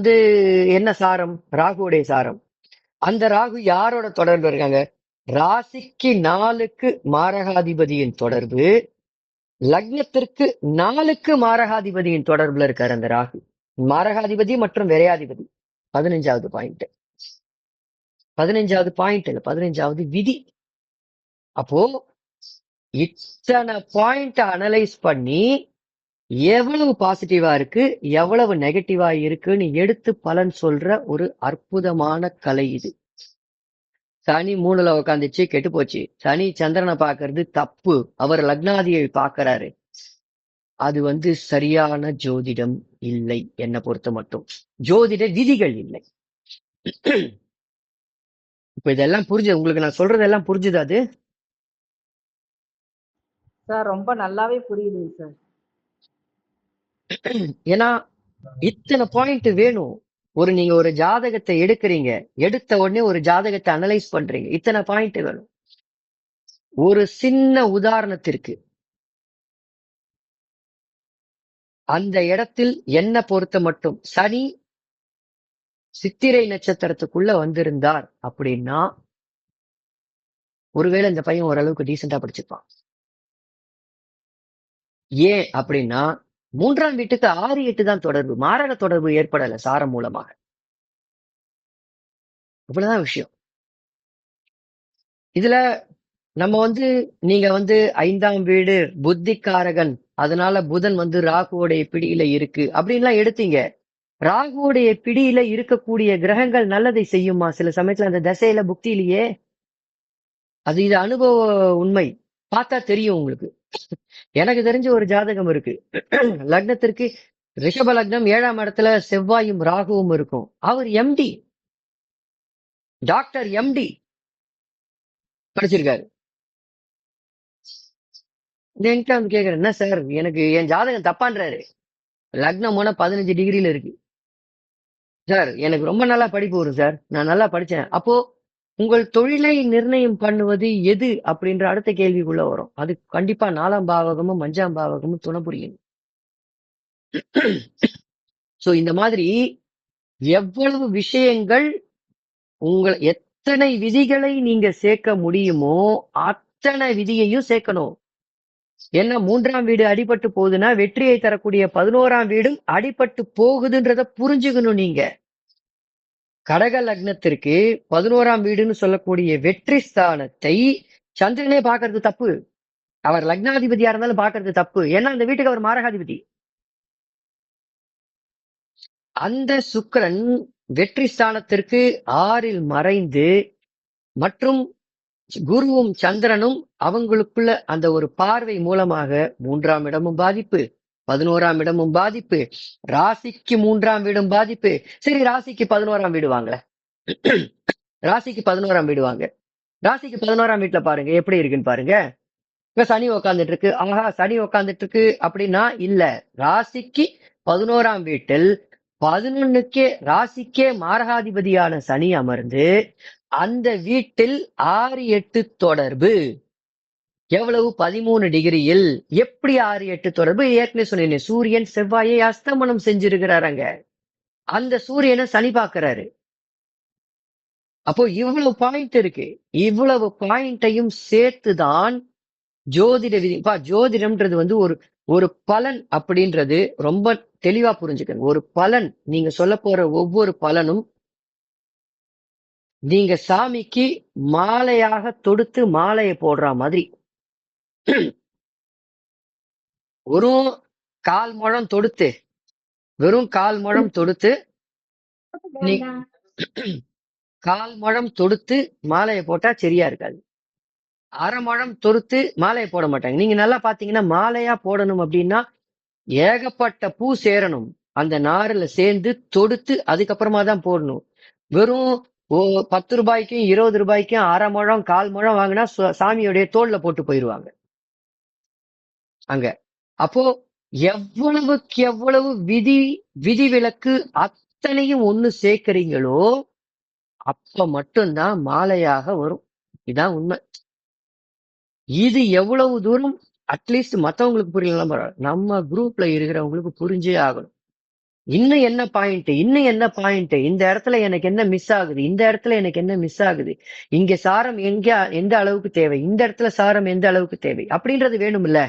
Speaker 1: என்ன சாரம்? ராகுவுடைய சாரம். அந்த ராகு யாரோட தொடர்பு இருக்காங்க? ராசிக்கு 4க்கு மாரகாதிபதியின் தொடர்பு, லக்னத்திற்கு 4க்கு மாரகாதிபதியின் தொடர்புல இருக்காரு அந்த ராகு. மாரகாதிபதி மற்றும் விரையாதிபதி. 15வது பாயிண்ட். 15வது பாயிண்ட் இல்ல, 15வது விதி. அப்போ இத்தனை பாயிண்ட் அனலைஸ் பண்ணி எவ்வளவு பாசிட்டிவா இருக்கு, எவ்வளவு நெகட்டிவா இருக்குன்னு எடுத்து பலன் சொல்ற ஒரு அற்புதமான கலை இது. சனி 3ல உட்காந்துச்சு, கெட்டு போச்சு. சனி சந்திரனை பாக்குறது தப்பு, அவர் லக்னாதியை பாக்குறாரு. அது சரியான ஜோதிடம் இல்லை. என்னை பொறுத்த மட்டும் ஜோதிட விதிகள் இல்லை. இப்ப இதெல்லாம் புரிஞ்சு உங்களுக்கு நான் சொல்றதெல்லாம் புரிஞ்சுது? அது
Speaker 8: சார் ரொம்ப நல்லாவே புரியுது சார்.
Speaker 1: ஏன்னா இத்தனை பாயிண்ட் வேணும். நீங்க ஒரு ஜாதகத்தை எடுக்கிறீங்க, எடுத்த உடனே ஒரு ஜாதகத்தை அனலைஸ் பண்றீங்க, இத்தனை பாயிண்ட் வேணும். ஒரு சின்ன உதாரணத்திற்கு, அந்த இடத்தில் என்ன பொறுத்த மட்டும் சனி சித்திரை நட்சத்திரத்துக்குள்ள வந்திருந்தார் அப்படின்னா ஒருவேளை இந்த பையன் ஓரளவுக்கு டீசெண்டா படிச்சிருப்பான். ஏன் அப்படின்னா 3ஆம் வீட்டுக்கு 6, 8 தான் தொடர்பு, மாரக தொடர்பு ஏற்படல சாரம் மூலமாக. இவ்வளவுதான் விஷயம். இதுல நம்ம நீங்க 5ஆம் வீடு புத்திக்காரகன், அதனால புதன் ராகுவோடைய பிடியில இருக்கு அப்படின்லாம் எடுத்தீங்க. ராகுவோடைய பிடியில இருக்கக்கூடிய கிரகங்கள் நல்லதை செய்யுமா? சில சமயத்துல அந்த தசையில புக்தியிலேயே இது அனுபவ உண்மை. பார்த்தா தெரியும் உங்களுக்கு. எனக்கு தெரிஞ்ச ஒரு ஜாதகம் இருக்கு. லக்னத்திற்கு ரிஷப லக்னம் 7ஆம் இடத்துல செவ்வாயும் ராகுவும் இருக்கும். அவர் எம்டி, டாக்டர் எம்டி படிச்சிருக்காரு. என்கிட்ட கேக்குறேன், என்ன சார் எனக்கு என் ஜாதகம் தப்பான்றாரு. லக்னம் 15 டிகிரியில இருக்கு சார், எனக்கு ரொம்ப நல்லா படிப்பு வரும் சார், நான் நல்லா படிச்சேன். அப்போ உங்கள் தொழிலை நிர்ணயம் பண்ணுவது எது அப்படின்ற அடுத்த கேள்விக்குள்ள வரும். அது கண்டிப்பா 4ஆம் பாவகமும் 5ஆம் பாவகமும் துணை புரியும். சோ இந்த மாதிரி எவ்வளவு விஷயங்கள், எத்தனை விதிகளை நீங்க சேர்க்க முடியுமோ அத்தனை விதியையும் சேர்க்கணும். என்ன 3ஆம் வீடு அடிபட்டு போகுதுன்னா வெற்றியை தரக்கூடிய 11ஆம் வீடும் அடிபட்டு போகுதுன்றத புரிஞ்சுக்கணும். நீங்க கடக லக்னத்திற்கு 11ஆம் வீடுன்னு சொல்லக்கூடிய வெற்றி ஸ்தானத்தை சந்திரனே பாக்குறது தப்பு. அவர் லக்னாதிபதியா இருந்தாலும் பாக்குறது தப்பு. ஏன்னா அந்த வீட்டுக்கு அவர் மாரகாதிபதி. அந்த சுக்கிரன் வெற்றி ஸ்தானத்திற்கு 6ல் மறைந்து மற்றும் குருவும் சந்திரனும் அவங்களுக்குள்ள அந்த ஒரு பார்வை மூலமாக 3ஆம் இடமும் பாதிப்பு, 11ஆம் இடமும் பாதிப்பு, ராசிக்கு 3ஆம் வீடும் பாதிப்பு. சரி, ராசிக்கு 11ஆம் வீடு வாங்கல, ராசிக்கு 11ஆம் வீடு வாங்க. ராசிக்கு 11ஆம் வீட்டுல பாருங்க எப்படி இருக்குன்னு பாருங்க. இப்ப சனி உக்காந்துட்டு இருக்கு. ஆஹா, சனி உக்காந்துட்டு இருக்கு அப்படின்னா இல்ல. ராசிக்கு 11ஆம் வீட்டில் 11க்கே ராசிக்கே மாரகாதிபதியான சனி அமர்ந்து அந்த வீட்டில் 6-8 தொடர்பு. எவ்வளவு? 13 டிகிரியில். எப்படி 6-8 தொடர்பு? ஏற்கனவே சொன்னேன், சூரியன் செவ்வாயை அஸ்தமனம் செஞ்சிருக்கிறாருங்க. அந்த சூரியனை சனி பார்க்கிறாரு. அப்போ இவ்வளவு பாயிண்ட் இருக்கு. இவ்வளவு பாயிண்டையும் சேர்த்துதான் ஜோதிட விதி. ஜோதிடம்ன்றது வந்து ஒரு பலன் அப்படின்றது ரொம்ப தெளிவா புரிஞ்சுக்கணும். ஒரு பலன், நீங்க சொல்ல போற ஒவ்வொரு பலனும் நீங்க சாமிக்கு மாலையாக தொடுத்து மாலையை போடுற மாதிரி. வெறும் 1/4 முழம் தொடுத்து வெறும் 1/4 முழம் தொடுத்து நீ 1/4 முழம் தொடுத்து மாலையை போட்டா சரியா இருக்காது. 1/2 முழம் தொடுத்து மாலையை போட மாட்டாங்க. நீங்க நல்லா பாத்தீங்கன்னா, மாலையா போடணும் அப்படின்னா ஏகப்பட்ட பூ சேரணும். அந்த நார்ல சேர்ந்து தொடுத்து அதுக்கப்புறமா தான் போடணும். வெறும் 10 ரூபாய்க்கும் 20 ரூபாய்க்கும் 1/2 முழம் 1/4 முழம் வாங்கினா சாமியோடைய தோல்ல போட்டு போயிருவாங்க அங்க. அப்போ எவ்வளவுக்கு எவ்வளவு விதிவிலக்கு அத்தனையும் ஒண்ணு சேர்க்கிறீங்களோ அப்ப மட்டும்தான் மாலையாக வரும். இதான் உண்மை. இது எவ்வளவு தூரம் அட்லீஸ்ட் மத்தவங்களுக்கு புரியலாம் பரவாயில்ல, நம்ம குரூப்ல இருக்கிறவங்களுக்கு புரிஞ்சே ஆகணும். இன்னும் என்ன பாயிண்ட், இந்த இடத்துல எனக்கு என்ன மிஸ் ஆகுது, இந்த இடத்துல எனக்கு என்ன மிஸ் ஆகுது, இங்க சாரம் எந்த அளவுக்கு தேவை, இந்த இடத்துல சாரம் எந்த அளவுக்கு தேவை அப்படின்றது வேணும்ல.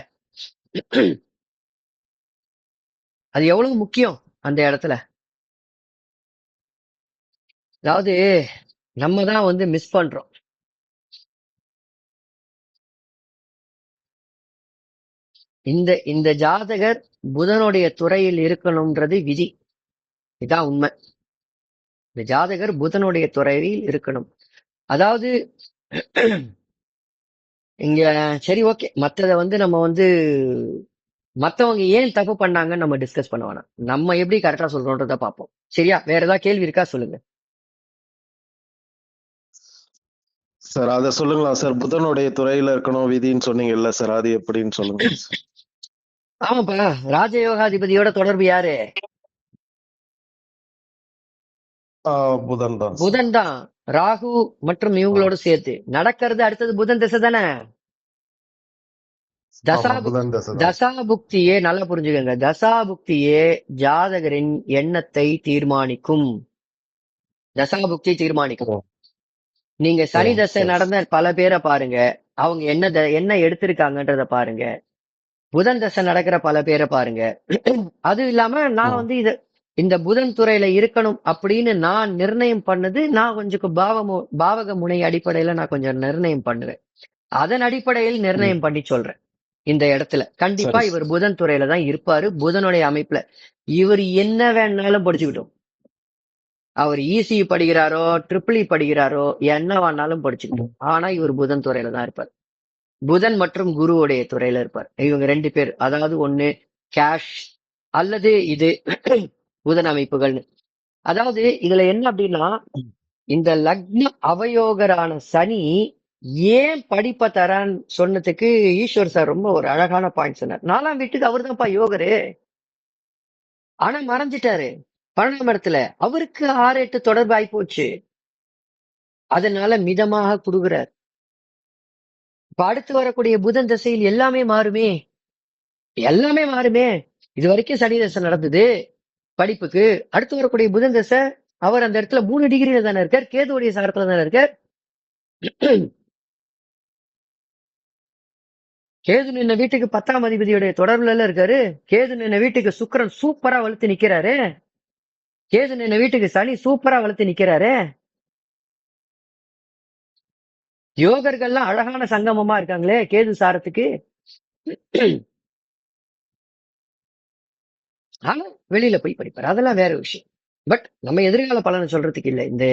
Speaker 1: அது எவ்வளவு முக்கியம் அந்த இடத்துல. அதாவது நம்ம தான் வந்து மிஸ் பண்றோம். இந்த ஜாதகர் புதனுடைய துறையில் இருக்கணும்ன்றது விதி. இதான் உண்மை. இந்த ஜாதகர் புதனுடைய துறையில் இருக்கணும். அதாவது இங்க சரி, ஓகே, மத்தத வந்து நம்ம வந்து மத்தவங்க ஏன் தப்பு பண்ணாங்கன்னு நம்ம டிஸ்கஸ் பண்ண வேணாம். நம்ம எப்படி கரெக்டா சொல்றோன்றத பார்ப்போம். சரியா? வேற ஏதாவது கேள்வி இருக்கா? சொல்லுங்க
Speaker 6: சார். அத சொல்லுங்களா சார்? புதனுடைய துறையில இருக்கணும் விதின்னு சொன்னீங்கல்ல சார், அது எப்படின்னு சொல்லுங்க சார்.
Speaker 1: ஆமாப்பா, ராஜயோகாதிபதியோட தொடர்பு யாரு?
Speaker 6: புதன் தான் சார்.
Speaker 1: புதன் தான். ராகு மற்றும் இவங்களோட சேர்த்து நடக்கிறது. அடுத்தது புதன் திசை தானே.
Speaker 6: புதன் தசை தான்.
Speaker 1: தசாபுக்தியே நல்லா புரிஞ்சுக்கங்க. தசாபுக்தியே ஜாதகரின் எண்ணத்தை தீர்மானிக்கும். தசாபுக்தி தீர்மானிக்கும். நீங்க சனி தசை நடந்த பல பேரை பாருங்க, அவங்க என்ன எடுத்திருக்காங்கன்றத பாருங்க. புதன் தசை நடக்கிற பல பேரை பாருங்க. அது இல்லாம நான் வந்து இந்த புதன் துறையில இருக்கணும் அப்படின்னு நான் நிர்ணயம் பண்ணது, நான் கொஞ்சம் பாவக முனை அடிப்படையில நான் கொஞ்சம் நிர்ணயம் பண்ணுவேன். அதன் அடிப்படையில் நிர்ணயம் பண்ணி சொல்றேன். இந்த இடத்துல கண்டிப்பா இவர் புதன் துறையில தான் இருப்பாரு. புதனுடைய அமைப்புல இவர் என்ன வேணாலும் படிச்சுக்கிட்டோம். அவர் இசி படிக்கிறாரோ ட்ரிபிள் படிக்கிறாரோ என்ன வேணாலும் படிச்சுக்கிட்டோம். ஆனா இவர் புதன் துறையில தான் இருப்பார். புதன் மற்றும் குருவுடைய துறையில இருப்பார். இவங்க 2 பேர், அதாவது ஒண்ணு கேஷ் அல்லது இது புதன் அமைப்புகள்னு. அதாவது இதுல என்ன அப்படின்னா, இந்த லக்ன அவயோகரான சனி ஏன் படிப்பை தரான்னு சொன்னதுக்கு ஈஸ்வர் சார் ரொம்ப ஒரு அழகான பாயிண்ட் சொன்னார். 4ஆம் வீட்டுக்கு அவர் தான்ப்பா யோகரு, ஆனா மறைஞ்சிட்டாரு 12ஆம் இடத்துல. அவருக்கு 6-8 தொடர்பு ஆகி போச்சு. அதனால மிதமாக கொடுக்குறார். இப்ப அடுத்து வரக்கூடிய புதன் திசையில் எல்லாமே மாறுமே. இது வரைக்கும் சனி தசை நடந்தது படிப்புக்கு. அடுத்து வரக்கூடிய புதன் தசை அவர் அந்த இடத்துல 3 டிகிரியில தானே இருக்கார். கேதுவுடைய சாரத்துல தானே இருக்கார். கேது நின்ன வீட்டுக்கு 10ஆம் அதிபதியுடைய தொடர்புல இருக்காரு. கேது நின்ன வீட்டுக்கு சுக்கிரன் சூப்பரா வலுத்து நிக்கிறாரு. கேது நின்ன வீட்டுக்கு சனி சூப்பரா வலுத்து நிக்கிறாரு. யோகர்கள்லாம் அழகான சங்கமமா இருக்காங்களே கேது சாரத்துக்கு. ஆனா வெளியில போய் படிப்பாரு, அதெல்லாம் வேற விஷயம். பட் நம்ம எதிர்கால பலனை சொல்றதுக்கு இல்லை. இந்த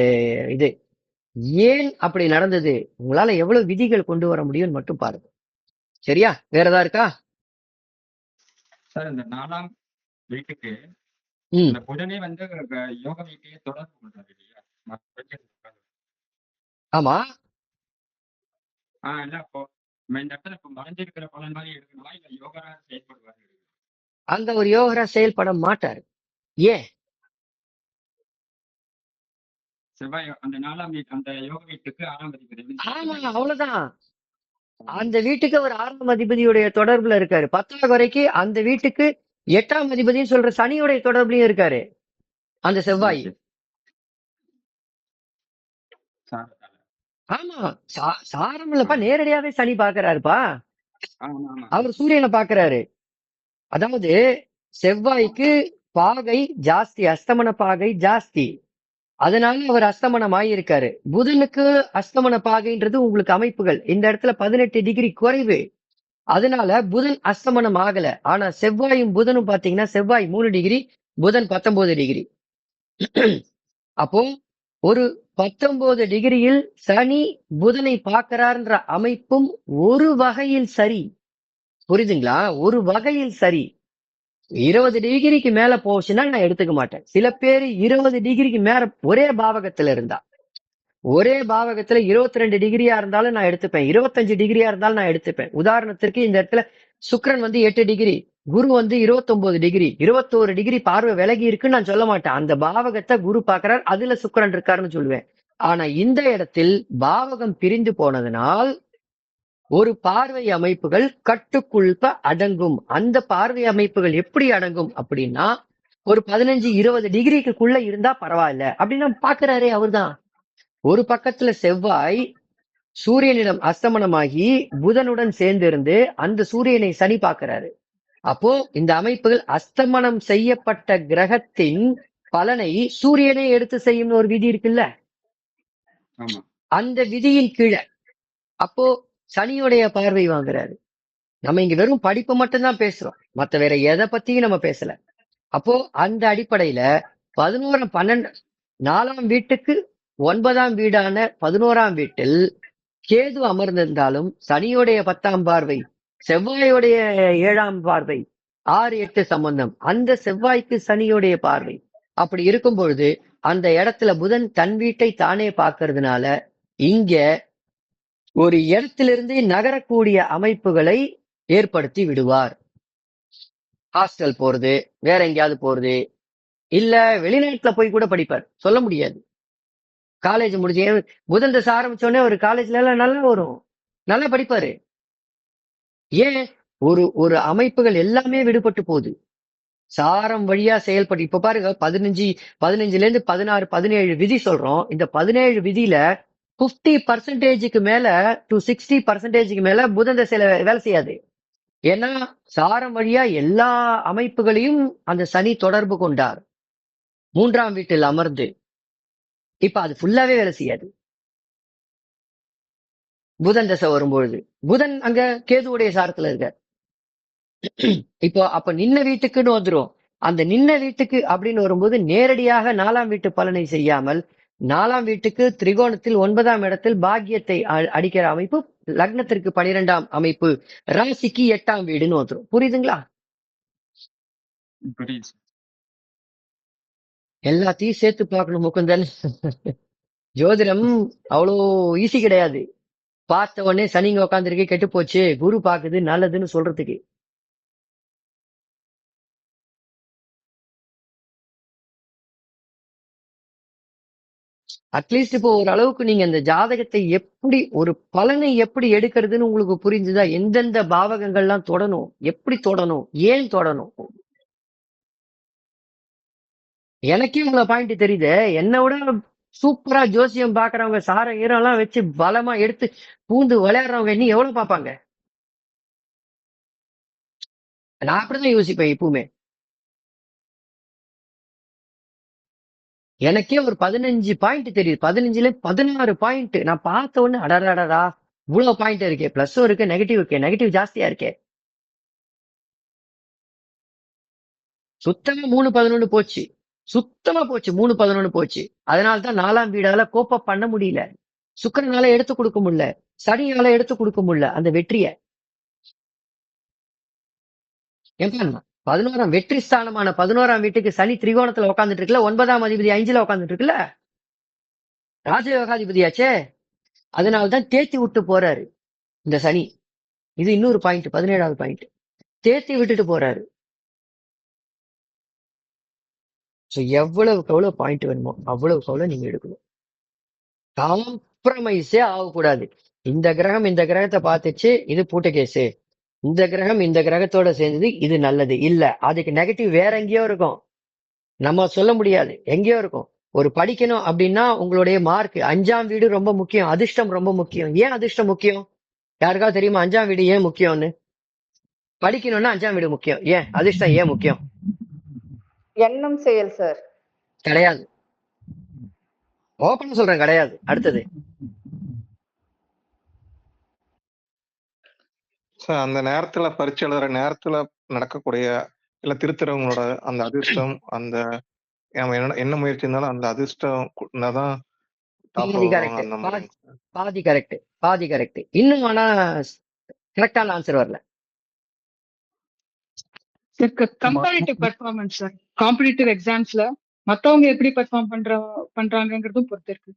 Speaker 1: இது ஏன் அப்படி நடந்தது, உங்களால எவ்வளவு விதிகள் கொண்டு வர முடியும்னு மட்டும் பாருங்க. சரியா? வேற ஏதாவது இருக்கா?
Speaker 7: சார், இந்த 4ஆம் வீட்டுக்கு இந்த புதனே வந்து யோக வீட்டையே தொடர்பு கொள்றாரு இல்லையா?
Speaker 1: ஆமா.
Speaker 7: இல்ல இப்போ இந்த இடத்துல இப்போ மறைஞ்சிருக்கிற பலன் மாதிரி எடுக்கணுமா இல்ல யோகரா செயல்படுவாரு?
Speaker 1: அந்த ஒரு யோகரா செயல்பட மாட்டாரு. ஏன்?
Speaker 7: செவ்வாய் அந்த 4ஆம் வீட்டு அந்த யோக வீட்டுக்கு 6ஆம் அதிபதி
Speaker 1: ஆமா, அவ்வளவுதான். அந்த வீட்டுக்கு அவர் 6ஆம் அதிபதியுடைய தொடர்புல இருக்காரு. 10ஆம் வரைக்கும் அந்த வீட்டுக்கு 8ஆம் அதிபதினு சொல்ற சனியுடைய தொடர்புலயும் இருக்காரு அந்த செவ்வாய். ஆமா, சாரம் இல்லப்பா, நேரடியாவே சனி பாக்குறாருப்பா. அவர் சூரியனை பாக்குறாரு. அதாவது செவ்வாய்க்கு பாகை ஜாஸ்தி, அஸ்தமன பாகை ஜாஸ்தி. அதனால அவர் அஸ்தமனம் ஆகியிருக்காரு. புதனுக்கு அஸ்தமன பாகைன்றது உங்களுக்கு அமைப்புகள் இந்த இடத்துல 18 டிகிரி குறைவு. அதனால புதன் அஸ்தமனம் ஆகல. ஆனா செவ்வாயும் புதனும் பாத்தீங்கன்னா செவ்வாய் 3 டிகிரி, புதன் 19 டிகிரி. அப்போ ஒரு 19 டிகிரியில் சனி புதனை பார்க்கிறார்ன்ற அமைப்பும் ஒரு வகையில் சரி. புரியுதுங்களா? ஒரு வகையில் சரி. 20 டிகிரிக்கு மேல போச்சுன்னா நான் எடுத்துக்க மாட்டேன். சில பேர் 20 டிகிரிக்கு மேல ஒரே பாவகத்துல இருந்தா, ஒரே பாவகத்துல 22 டிகிரியா இருந்தாலும் நான் எடுத்துப்பேன், 25 டிகிரியா இருந்தாலும் நான் எடுத்துப்பேன். உதாரணத்திற்கு இந்த இடத்துல சுக்கிரன் 8 டிகிரி, குரு 29 டிகிரி, 21 டிகிரி பார்வை விலகி இருக்குன்னு நான் சொல்ல மாட்டேன். அந்த பாவகத்தை குரு பாக்குறார், அதுல சுக்கிரன் இருக்காருன்னு சொல்லுவேன். ஆனா இந்த இடத்தில் பாவகம் பிரிந்து போனதனால் ஒரு பார்வை அமைப்புகள் கட்டுக்குள்ப அடங்கும். அந்த பார்வை அமைப்புகள் எப்படி அடங்கும் அப்படின்னா, ஒரு 15-20 டிகிரிக்குள்ள இருந்தா பரவாயில்ல அப்படின்னா பாக்குறாரே அவர்தான். ஒரு பக்கத்துல செவ்வாய் சூரியனிடம் அஸ்தமனமாகி புதனுடன் சேர்ந்திருந்து அந்த சூரியனை சனி பார்க்கிறாரு. அப்போ இந்த அமைப்புகள் அஸ்தமனம் செய்யப்பட்ட கிரகத்தின் பலனை சூரியனை எடுத்து செய்யும் ஒரு விதி இருக்குல்ல, அந்த விதியின் கீழே அப்போ சனியுடைய பார்வை வாங்குறாரு. நம்ம இங்க வெறும் படிப்பு மட்டும்தான் பேசுறோம், மத்த வேற எதை பத்தியும் நம்ம பேசல. அப்போ அந்த அடிப்படையில 4ஆம் வீட்டுக்கு 9ஆம் வீடான 11ஆம் வீட்டில் கேது அமர்ந்திருந்தாலும் சனியுடைய 10ஆம் பார்வை, செவ்வாயுடைய 7ஆம் பார்வை, 6-8 சம்பந்தம், அந்த செவ்வாய்க்கு சனியுடைய பார்வை. அப்படி இருக்கும் பொழுது அந்த இடத்துல புதன் தன் வீட்டை தானே பார்க்கறதுனால இங்க ஒரு இடத்திலிருந்து நகரக்கூடிய அமைப்புகளை ஏற்படுத்தி விடுவார். ஹாஸ்டல் போறது, வேற எங்கேயாவது போறது, இல்ல வெளிநாட்டுல போய் கூட படிப்பார், சொல்ல முடியாது. காலேஜ் முடிஞ்சு புதன் தசை ஆரம்பிச்சோடனே ஒரு காலேஜ்ல எல்லாம் நல்லா வரும், நல்லா படிப்பாரு. ஏன்? ஒரு அமைப்புகள் எல்லாமே விடுபட்டு போகுது, சாரம் வழியா செயல்பட்டு. இப்ப பாருங்க 15 இருந்து 16 17 விதி சொல்றோம். இந்த 17 விதியில 50% மேல டு 60% மேல புதன் தசையில வேலை செய்யாது. ஏன்னா சாரம் வழியா எல்லா அமைப்புகளையும் அந்த சனி தொடர்பு கொண்டார் 3ஆம் வீட்டில் அமர்ந்து. இப்ப அது ஃபுல்லாவே வேலை செய்யாது புதன் தசை வரும்பொழுது. புதன் அங்க கேதுவுடைய சாரத்துல இருக்க. இப்போ அப்ப நின்ன வீட்டுக்குன்னு வந்துரும். அந்த நின்ன வீட்டுக்கு அப்படின்னு வரும்போது நேரடியாக 4ஆம் வீட்டு பலனை செய்யாமல் 4ஆம் வீட்டுக்கு திரிகோணத்தில் 9ஆம் இடத்தில் பாக்கியத்தை அடிக்கிற அமைப்பு, லக்னத்திற்கு 12ஆம் அமைப்பு, ராசிக்கு 8ஆம் வீடுன்னு வந்துரும். புரியுதுங்களா? எல்லாத்தையும் சேர்த்து பார்க்கணும் முகுந்தன். ஜோதிடம் அவ்வளோ ஈஸி கிடையாது. பார்த்த உடனே சனிங்க உட்காந்துருக்கு கெட்டு போச்சு, குரு பாக்குது நல்லதுன்னு சொல்றதுக்கு. அட்லீஸ்ட் இப்போ ஓரளவுக்கு நீங்க அந்த ஜாதகத்தை எப்படி ஒரு பலனை எப்படி எடுக்கிறதுன்னு உங்களுக்கு புரிஞ்சுதா? எந்தெந்த பாவகங்கள்லாம் தொடணும், எப்படி தொடணும், ஏன் தொடணும்? எனக்கே உங்களை பாயிண்ட் தெரியுது. என்னை விட சூப்பரா ஜோசியம் பாக்குறவங்க சார ஈரம் வச்சு பலமா எடுத்து பூந்து விளையாடுறவங்க இன்னும் எவ்வளவு பார்ப்பாங்க? நான் அப்படிதான் யோசிப்பேன் எப்பவுமே. எனக்கே ஒரு 15 பாயிண்ட் தெரியுது, 15ல 16 பாயிண்ட் நான் பார்த்த உடனே அடடா இவ்வளவு பாயிண்ட் இருக்கே, பிளஸும் இருக்கு நெகட்டிவ் இருக்கு, நெகட்டிவ் ஜாஸ்தியா இருக்கே. சுத்தமா 3-11 போச்சு, சுத்தமா போச்சு, 3-11 போச்சு. அதனால்தான் 4ஆம் வீடால கோப்ப பண்ண முடியல, சுக்கிரனால எடுத்து கொடுக்க முடியல, சனியால எடுத்து கொடுக்க முடியல அந்த வெற்றிய. 11ஆம் வெற்றி ஸ்தானமான 11ஆம் வீட்டுக்கு சனி திரிகோணத்துல உட்காந்துட்டு இருக்குல்ல, 9ஆம் அதிபதி 5ல உட்காந்துட்டு இருக்குல்ல, ராஜயோகாதிபதியாச்சே. அதனால்தான் தேத்தி விட்டு போறாரு. இந்த சனி. இது இன்னொரு பாயிண்ட், 17வது பாயிண்ட். தேத்தி விட்டுட்டு போறாரு. சோ எவ்வளவுக்கு எவ்வளவு பாயிண்ட் வேணுமோ அவ்வளவுக்கு அவ்வளவு நீங்க எடுக்கணும். காம்ப்ரமைஸே ஆகக்கூடாது. இந்த கிரகம் இந்த கிரகத்தை பார்த்துச்சு, இது பூட்ட கேஸு. இந்த கிரகம் இந்த கிரகத்தோட சேர்ந்தது, இது நல்லது இல்ல. அதுக்கு நெகட்டிவ் வேற எங்கேயோ இருக்கும், நம்ம சொல்ல முடியாது, எங்கேயோ இருக்கும். ஒரு படிக்கணும் அப்படின்னா உங்களுடைய மார்க், 5ஆம் வீடு ரொம்ப முக்கியம், அதிர்ஷ்டம் ரொம்ப முக்கியம். ஏன் அதிர்ஷ்டம் முக்கியம்? யாருக்காவது தெரியுமா 5ஆம் வீடு ஏன் முக்கியம்னு? படிக்கணும்னா 5ஆம் வீடு முக்கியம், ஏன் அதிர்ஷ்டம் ஏன் முக்கியம்?
Speaker 8: எண்ணம் செயல் சார்.
Speaker 1: கிடையாது, ஓப்பன் சொல்றேன், கிடையாது. அடுத்தது
Speaker 2: சார் அந்த நேரத்துல பரீட்சை எழுதுற நேரத்துல நடக்கக்கூடிய இல்ல திருத்துறவங்களோட அந்த அதிர்ஷ்டம், அந்த நம்ம என்ன முயற்சி இருந்தாலும் அந்த அதிர்ஷ்டம் தான் டாப்ல
Speaker 1: பாதி
Speaker 2: வருவாங்க
Speaker 1: கரெக்ட்,
Speaker 2: அந்த மாதிரி.
Speaker 1: பாதி கரெக்ட், பாதி கரெக்ட். இன்னும் ஆனா கரெக்டான ஆன்சர் வரல.
Speaker 10: கம்பேரிட்டிவ் பெர்ஃபார்மன்ஸ் சார், காம்படிட்டிவ் எக்ஸாம்ஸ்ல மத்தவங்க எப்படி பெர்ஃபார்ம் பண்றாங்கங்கிறதும் பொறுத்து இருக்கு.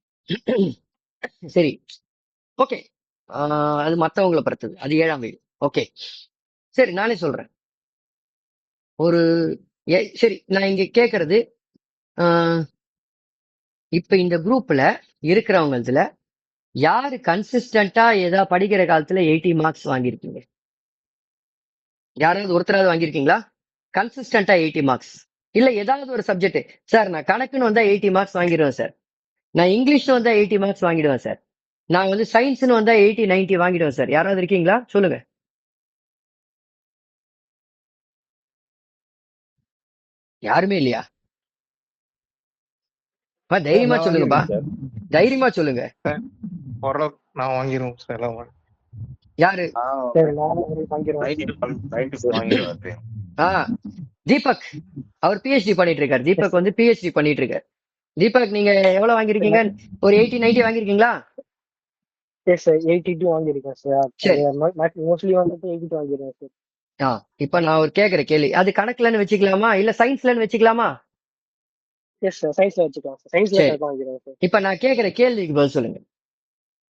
Speaker 1: சரி, ஓகே, அது மத்தவங்களை பொறுத்தது, அது 7ஆம் வீடு. ஓகே, சரி, நானே சொல்றேன். ஒரு சரி, நான் இங்க கேக்குறது, இப்ப இந்த குரூப்ல இருக்கிறவங்களதுல யாரு கன்சிஸ்டன்டா ஏதாவது படிக்கிற காலத்துல 80 மார்க்ஸ் வாங்கியிருக்கீங்க? யாராவது ஒருத்தராவது வாங்கியிருக்கீங்களா கன்சிஸ்டன்டா 80 மார்க்ஸ்? இல்ல ஏதாவது ஒரு சப்ஜெக்ட், சார் நான் கணக்குன்னு வந்தா 80 மார்க்ஸ் வாங்கிடுவேன் சார், நான் இங்கிலீஷ்னு வந்தா 80 மார்க்ஸ் வாங்கிடுவேன் சார், நான் வந்து சயின்ஸ்னு வந்தா 80 90 வாங்கிடுவேன் சார். யாராவது இருக்கீங்களா? சொல்லுங்க. யாருமே இல்லையா? தைரியமா சொல்லுங்கப்பா, தைரியமா சொல்லுங்க.
Speaker 2: ஓரளவுக்கு நான் வாங்கிடுவோம் சார் எல்லாம்.
Speaker 1: யாரு? தீபக், அவர் பிஹெச்டி பண்ணிட்டு இருக்காரு. தீபக் வந்து பிஹெச்டி பண்ணிட்டு இருக்காரு. தீபக், நீங்க எவ்வளவு வாங்கிருக்கீங்க? ஒரு 80 90 வாங்கிருக்கீங்களா?
Speaker 3: எஸ் சார், 82 வாங்கியிருக்கேன் சார்.
Speaker 1: சரி,
Speaker 3: மோஸ்ட்லி வந்துட்டு 82 வாங்கிருக்கேன் சார்.
Speaker 1: இப்ப நான் ஒரு கேக்குற கேள்வி, அது கணக்குலன்னு வச்சுக்கலாமா இல்ல சயின்ஸ்லன்னு வச்சுக்கலாமா?
Speaker 3: எஸ் சார், சயின்ஸ்ல வச்சுக்கலாம் சார். சயின்ஸ்ல
Speaker 1: சரி,
Speaker 3: கரெக்டா வாங்கிருக்கேன் சார்.
Speaker 1: இப்ப நான் கேக்குற கேள்விக்கு பதில் சொல்லுங்க.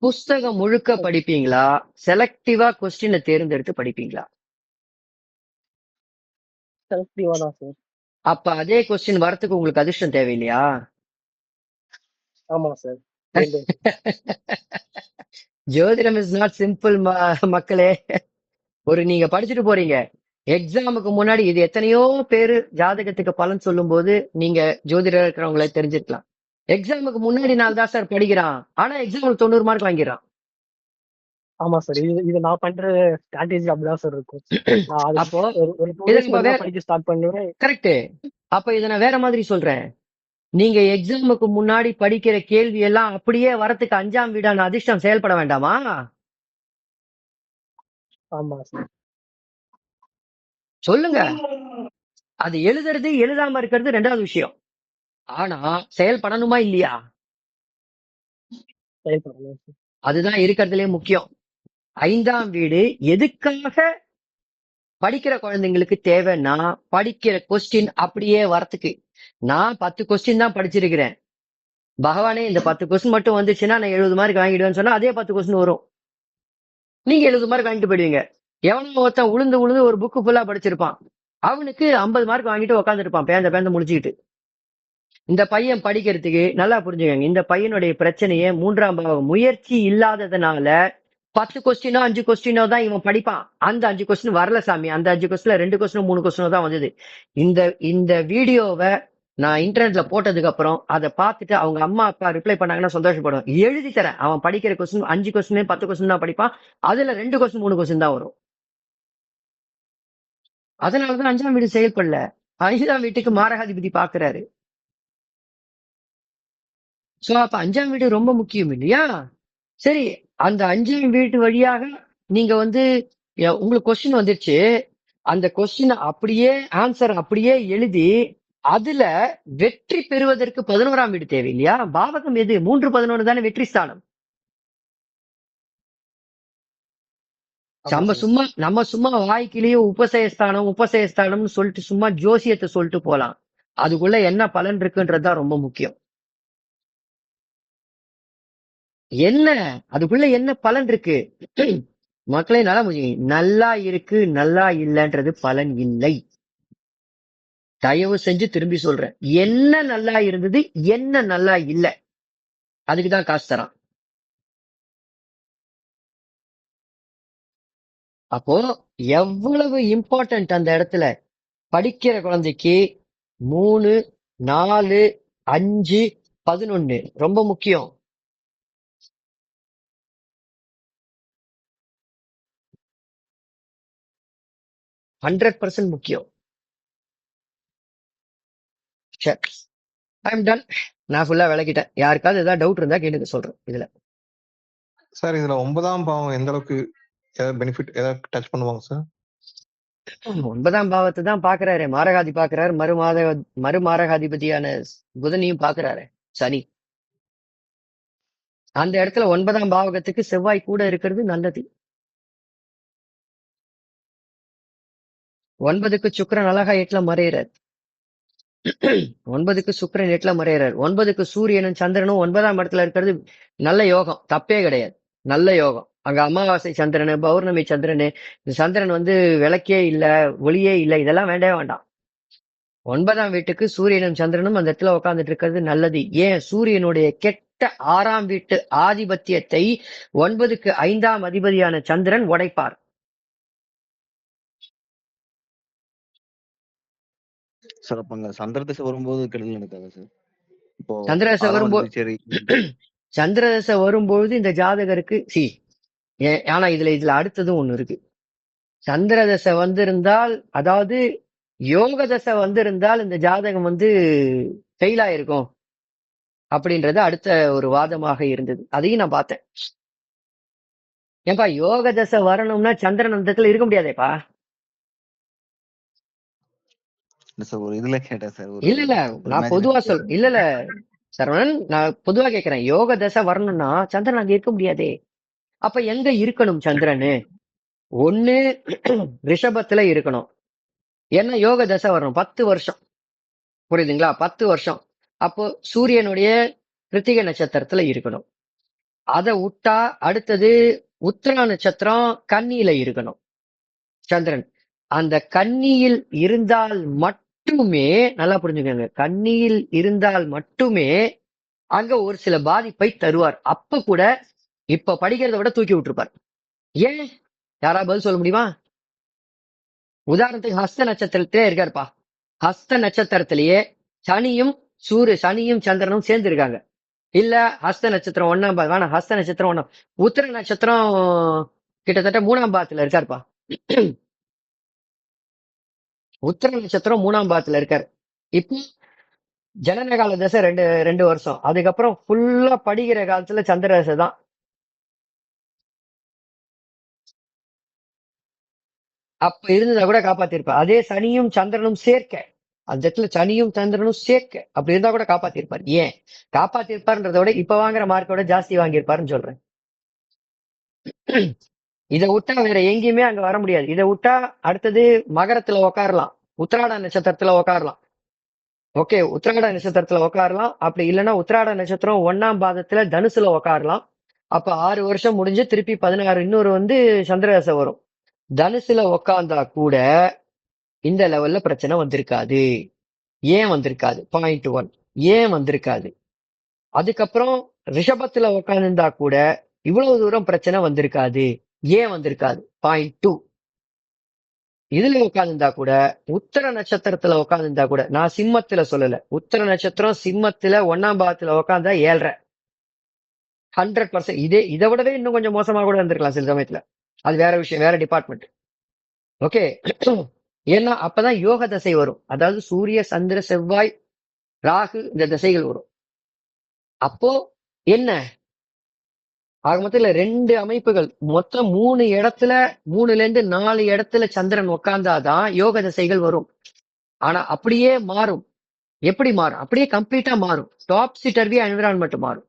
Speaker 1: புஸ்தகம் முழுக்க படிப்பீங்களா, செலக்டிவா கொஸ்டினை தேர்ந்தெடுத்து படிப்பீங்களா?
Speaker 3: செலக்டிவா தான் சார்.
Speaker 1: அப்ப அதே கொஸ்டின் வரத்துக்கு உங்களுக்கு அதிர்ஷ்டம் தேவையில்லையா?
Speaker 3: ஆமா சார்.
Speaker 1: ஜோதிடம் இஸ் நாட் சிம்பிள் மக்களே. ஒரு நீங்க படிச்சுட்டு போறீங்க, எக்ஸாமுக்கு முன்னாடி இது எத்தனையோ பேரு ஜாதகத்துக்கு பலன் சொல்லும் போது நீங்க ஜோதிடர் இருக்கிறவங்கள தெரிஞ்சிருக்கலாம். எக்ஸாமுக்கு முன்னாடி நாள் தான் சார் படிக்கிறான், ஆனா எக்ஸாமுக்கு 90 மார்க் வாங்கிடுறான்.
Speaker 3: ஆமா சார், இது நான் பண்ற ஸ்ட்ராட்டஜி அப்படிதான் சார் இருக்கும்.
Speaker 1: அப்போ
Speaker 3: படிக்க ஸ்டார்ட் பண்ணுவேன்.
Speaker 1: கரெக்ட். அப்ப இதை நான் வேற மாதிரி சொல்றேன். நீங்க எக்ஸாமுக்கு முன்னாடி படிக்கிற கேள்வி எல்லாம் அப்படியே வரத்துக்கு 5ஆம் வீடான அதிர்ஷ்டம் செயல்பட வேண்டாமா?
Speaker 3: ஆமா சார்.
Speaker 1: சொல்லுங்க. அது எழுதுறது எழுதாம இருக்கிறது 2வது விஷயம், ஆனா செயல்படணுமா இல்லையா?
Speaker 3: செயல்படணும்.
Speaker 1: அதுதான் இருக்கிறதுலே முக்கியம். 5ஆம் வீடு எதுக்காக படிக்கிற குழந்தைங்களுக்கு தேவைன்னா, படிக்கிற கொஸ்டின் அப்படியே வரத்துக்கு. நான் 10 கொஸ்டின் தான் படிச்சிருக்கிறேன், பகவானே இந்த 10 கொஸ்டின் மட்டும் வந்துச்சுன்னா நான் 70 மார்க் வாங்கிடுவேன்னு சொன்னா அதே 10 கொஸ்டின் வரும், நீங்க 70 மார்க் வாங்கிட்டு போயிடுவீங்க. எவனோ ஒருத்தன் உளுந்து உளுந்து ஒரு புக்கு ஃபுல்லா படிச்சிருப்பான், அவனுக்கு 50 மார்க் வாங்கிட்டு உட்காந்துருப்பான் பேந்த முடிச்சுக்கிட்டு. இந்த பையன் படிக்கிறதுக்கு நல்லா புரிஞ்சுக்கங்க, இந்த பையனுடைய பிரச்சனையே 3ஆம் பாவம் முயற்சி இல்லாததுனால 10 கொஸ்டினோ 5 கொஸ்டினோ தான் இவன் படிப்பான். அந்த 5 கொஸ்டின் வரல சாமி, அந்த 5 கொஸ்டின்ல 2 கொஸ்டினோ 3 கொஸ்டினோ தான் வந்தது. இந்த வீடியோவை நான் இன்டர்நெட்ல போட்டதுக்கு அப்புறம் அதை பார்த்துட்டு அவங்க அம்மா அப்பா ரிப்ளை பண்ணாங்கன்னா சந்தோஷப்படுவேன். எழுதி தரேன், அவன் படிக்கிற கொஸ்டின் 5 கொஸ்டின் 10 கொஸ்டின் தான் படிப்பான், அதுல 2 கொஸ்டின் 3 கொஸ்டின் தான் வரும். அதனாலதான் 5ஆம் வீடு செயல்படல, 5ஆம் வீட்டுக்கு மாரகாதிபதி பாக்குறாரு. சோ அப்ப 5ஆம் வீடு ரொம்ப முக்கியம் இல்லையா? சரி, அந்த 5ஆம் வீட்டு வழியாக நீங்க வந்து உங்களுக்கு கொஸ்டின் வந்துருச்சு, அந்த கொஸ்டின் அப்படியே ஆன்சர் அப்படியே எழுதி அதுல வெற்றி பெறுவதற்கு 11ஆம் வீடு தேவை இல்லையா? பாவகம் எது? 3 11 தானே வெற்றி ஸ்தானம். நம்ம சும்மா வாய்க்கிலேயே உபசயஸ்தானம்னு சொல்லிட்டு சும்மா ஜோசியத்தை சொல்லிட்டு போலாம், அதுக்குள்ள என்ன பலன் இருக்குன்றதுதான் ரொம்ப முக்கியம். என்ன அதுக்குள்ள என்ன பலன் இருக்கு? மக்களே நல்லா புரிஞ்சுங்க. நல்லா இருக்கு நல்லா இல்லைன்றது பலன் இல்லை. தயவு செஞ்சு திரும்பி சொல்றேன். என்ன நல்லா இருந்தது, என்ன நல்லா இல்ல, அதுக்குதான் காசு தரான். அப்போ எவ்வளவு இம்பார்ட்டன்ட் அந்த இடத்துல. படிக்கிற குழந்தைக்கு 3, 4, 5, 11 ரொம்ப முக்கியம். முக்கியம். சரி, ஐம் டன். நான் ஃபுல்லா விளக்கிட்டேன். யாருக்காவது ஏதாவது டவுட் இருந்தா கேட்டுக்க சொல்றேன். இதுல
Speaker 2: சார் இதுல 9ஆம் பாவம் எந்த அளவுக்கு ஏதாவது பெனிஃபிட் ஏதாவது டச் பண்ணுவாங்க சார்?
Speaker 1: 9ஆம் பாவத்தை தான் பாக்குறாரு. மாரகாதி பாக்குறாரு. மறுமாரகாதிபதியான புதனையும் பாக்குறாரு சனி. அந்த இடத்துல 9ஆம் பாவகத்துக்கு செவ்வாய் கூட இருக்கிறது நல்லது. 9க்கு சுக்கிரன் அழகா 8ல மறையிறார். 9க்கு சுக்கிரன் 8ல மறையிறார். 9க்கு சூரியனும் சந்திரனும் 9ஆம் இடத்துல இருக்கிறது நல்ல யோகம். தப்பே கிடையாது. நல்ல யோகம். அங்க அமாவாசை சந்திரனு, பௌர்ணமி சந்திரனு, இந்த சந்திரன் விளக்கே இல்ல, ஒளியே இல்ல, இதெல்லாம் வேண்டவே வேண்டாம். 9ஆம் வீட்டுக்கு சூரியனும் சந்திரனும் அந்த இடத்துல உட்கார்ந்துட்டு இருக்கிறது நல்லது. ஏன்? சூரியனுடைய கெட்ட 6ஆம் வீட்டு ஆதிபத்தியத்தை 9க்கு 5ஆம் அதிபதியான சந்திரன் உடைப்பார்.
Speaker 5: சார் அப்ப அங்க சந்திர திசை வரும்போது கெடுதல் நடக்காதா சார்? இப்போ
Speaker 1: சந்திரதசை
Speaker 5: 6ஆம்
Speaker 1: வரும்போது
Speaker 5: அதிபதி சரி
Speaker 1: சந்திரதசை வரும்பொழுது இந்த ஜாதகருக்கு ஆனா இதுல அடுத்ததும் ஒண்ணு இருக்கு. சந்திரதசை வந்திருந்தால், அதாவது யோக தசை வந்திருந்தால் இந்த ஜாதகம் ஃபெயில் ஆயிருக்கும் அப்படின்றது அடுத்த ஒரு வாதமாக இருந்தது. அதையும் நான் பார்த்தேன். ஏன்பா யோக தசை வரணும்னா சந்திரன் அந்த இடத்துல இருக்க முடியாதேப்பா.
Speaker 5: இல்ல சார், ஒரு இதுல கேட்டேன் சார். ஒரு
Speaker 1: இல்ல நான் பொதுவா இல்ல சரவணன், நான் பொதுவா கேட்கிறேன். யோக தசை வரணும்னா சந்திரன் அங்க இருக்க முடியாதே. அப்ப எங்க இருக்கணும் சந்திரனு? ஒண்ணு ரிஷபத்துல இருக்கணும். ஏன்னா யோக தசை வரணும் 10 வருஷம். புரியுதுங்களா? 10 வருஷம். அப்போ சூரியனுடைய கிருத்திகை நட்சத்திரத்துல இருக்கணும். அதை விட்டா அடுத்தது உத்திரா நட்சத்திரம் கன்னியில இருக்கணும் சந்திரன். அந்த கன்னியில் இருந்தால் மட்டுமே, நல்லா புரிஞ்சுக்கோங்க, கன்னியில் இருந்தால் மட்டுமே அங்க ஒரு சில பாதிப்பை தருவார். அப்ப கூட இப்ப படிக்கிறத விட தூக்கி விட்டுருப்பார். ஏன்? யாரா பதில் சொல்ல முடியுமா? உதாரணத்துக்கு ஹஸ்த நட்சத்திரத்திலே இருக்காருப்பா. ஹஸ்த நட்சத்திரத்திலேயே சனியும் சந்திரனும் சேர்ந்து இருக்காங்க. இல்ல ஹஸ்த நட்சத்திரம் 1ஆம் பாவம் வேணாம், ஹஸ்த நட்சத்திரம் 1ஆம், உத்திர நட்சத்திரம் கிட்டத்தட்ட 3ஆம் பாவத்துல இருக்காருப்பா. உத்திர நட்சத்திரம் 3ஆம் பாவத்துல இருக்காரு. இப்போ ஜனனகால தசை ரெண்டு வருஷம். அதுக்கப்புறம் ஃபுல்லா படிக்கிற காலத்துல சந்திர தசை தான். அப்ப இருந்ததா கூட காப்பாத்திருப்பார். அதே சனியும் சந்திரனும் சேர்க்க, அந்த இடத்துல சனியும் சந்திரனும் சேர்க்க அப்படி இருந்தா கூட காப்பாத்திருப்பார். ஏன் காப்பாத்திருப்பாருன்றத விட இப்ப வாங்குற மார்க்கோட ஜாஸ்தி வாங்கியிருப்பாருன்னு சொல்றேன். இதை விட்டா வேற எங்கேயுமே அங்க வர முடியாது. இதை விட்டா அடுத்தது மகரத்துல உக்காரலாம், உத்திராட நட்சத்திரத்துல உக்காரலாம். ஓகே, உத்திராட நட்சத்திரத்துல உக்காரலாம். அப்படி இல்லைன்னா உத்திராட நட்சத்திரம் 1ஆம் பாதத்துல தனுசுல உக்காரலாம். அப்ப 6 வருஷம் முடிஞ்சு திருப்பி 16 இன்னொரு சந்திரதசை வரும். தனுசுல உக்காந்தா கூட இந்த லெவல்ல பிரச்சனை வந்திருக்காது. ஏன் வந்திருக்காது? பாயிண்ட் 1. ஏன் வந்திருக்காது? அதுக்கப்புறம் ரிஷபத்துல உட்காந்துருந்தா கூட இவ்வளவு தூரம் பிரச்சனை வந்திருக்காது. ஏன் வந்திருக்காது? பாயிண்ட் 2. இதுல உட்காந்துருந்தா கூட, உத்தர நட்சத்திரத்துல உட்காந்துருந்தா கூட, நான் சிம்மத்துல சொல்லல, உத்தர நட்சத்திரம் சிம்மத்துல 1ஆம் பாவத்துல உட்காந்தா 7.5 100%. இதை விடவே இன்னும் கொஞ்சம் மோசமா கூட இருந்திருக்கலாம் சில சமயத்துல. அது வேற விஷயம், வேற டிபார்ட்மெண்ட். ஓகே, ஏன்னா அப்பதான் யோக தசை வரும். அதாவது சூரிய சந்திர செவ்வாய் ராகு இந்த திசைகள் வரும். அப்போ என்ன ஆக மொத்தத்துல 2 அமைப்புகள், மொத்தம் 3 இடத்துல, 3ல இருந்து 4 இடத்துல சந்திரன் உட்கார்ந்தாதான் யோக திசைகள் வரும். ஆனா அப்படியே மாறும். எப்படி மாறும்? அப்படியே கம்ப்ளீட்டா மாறும். டாப்ஸி டர்வி என்விரான்மெண்ட் மாறும்.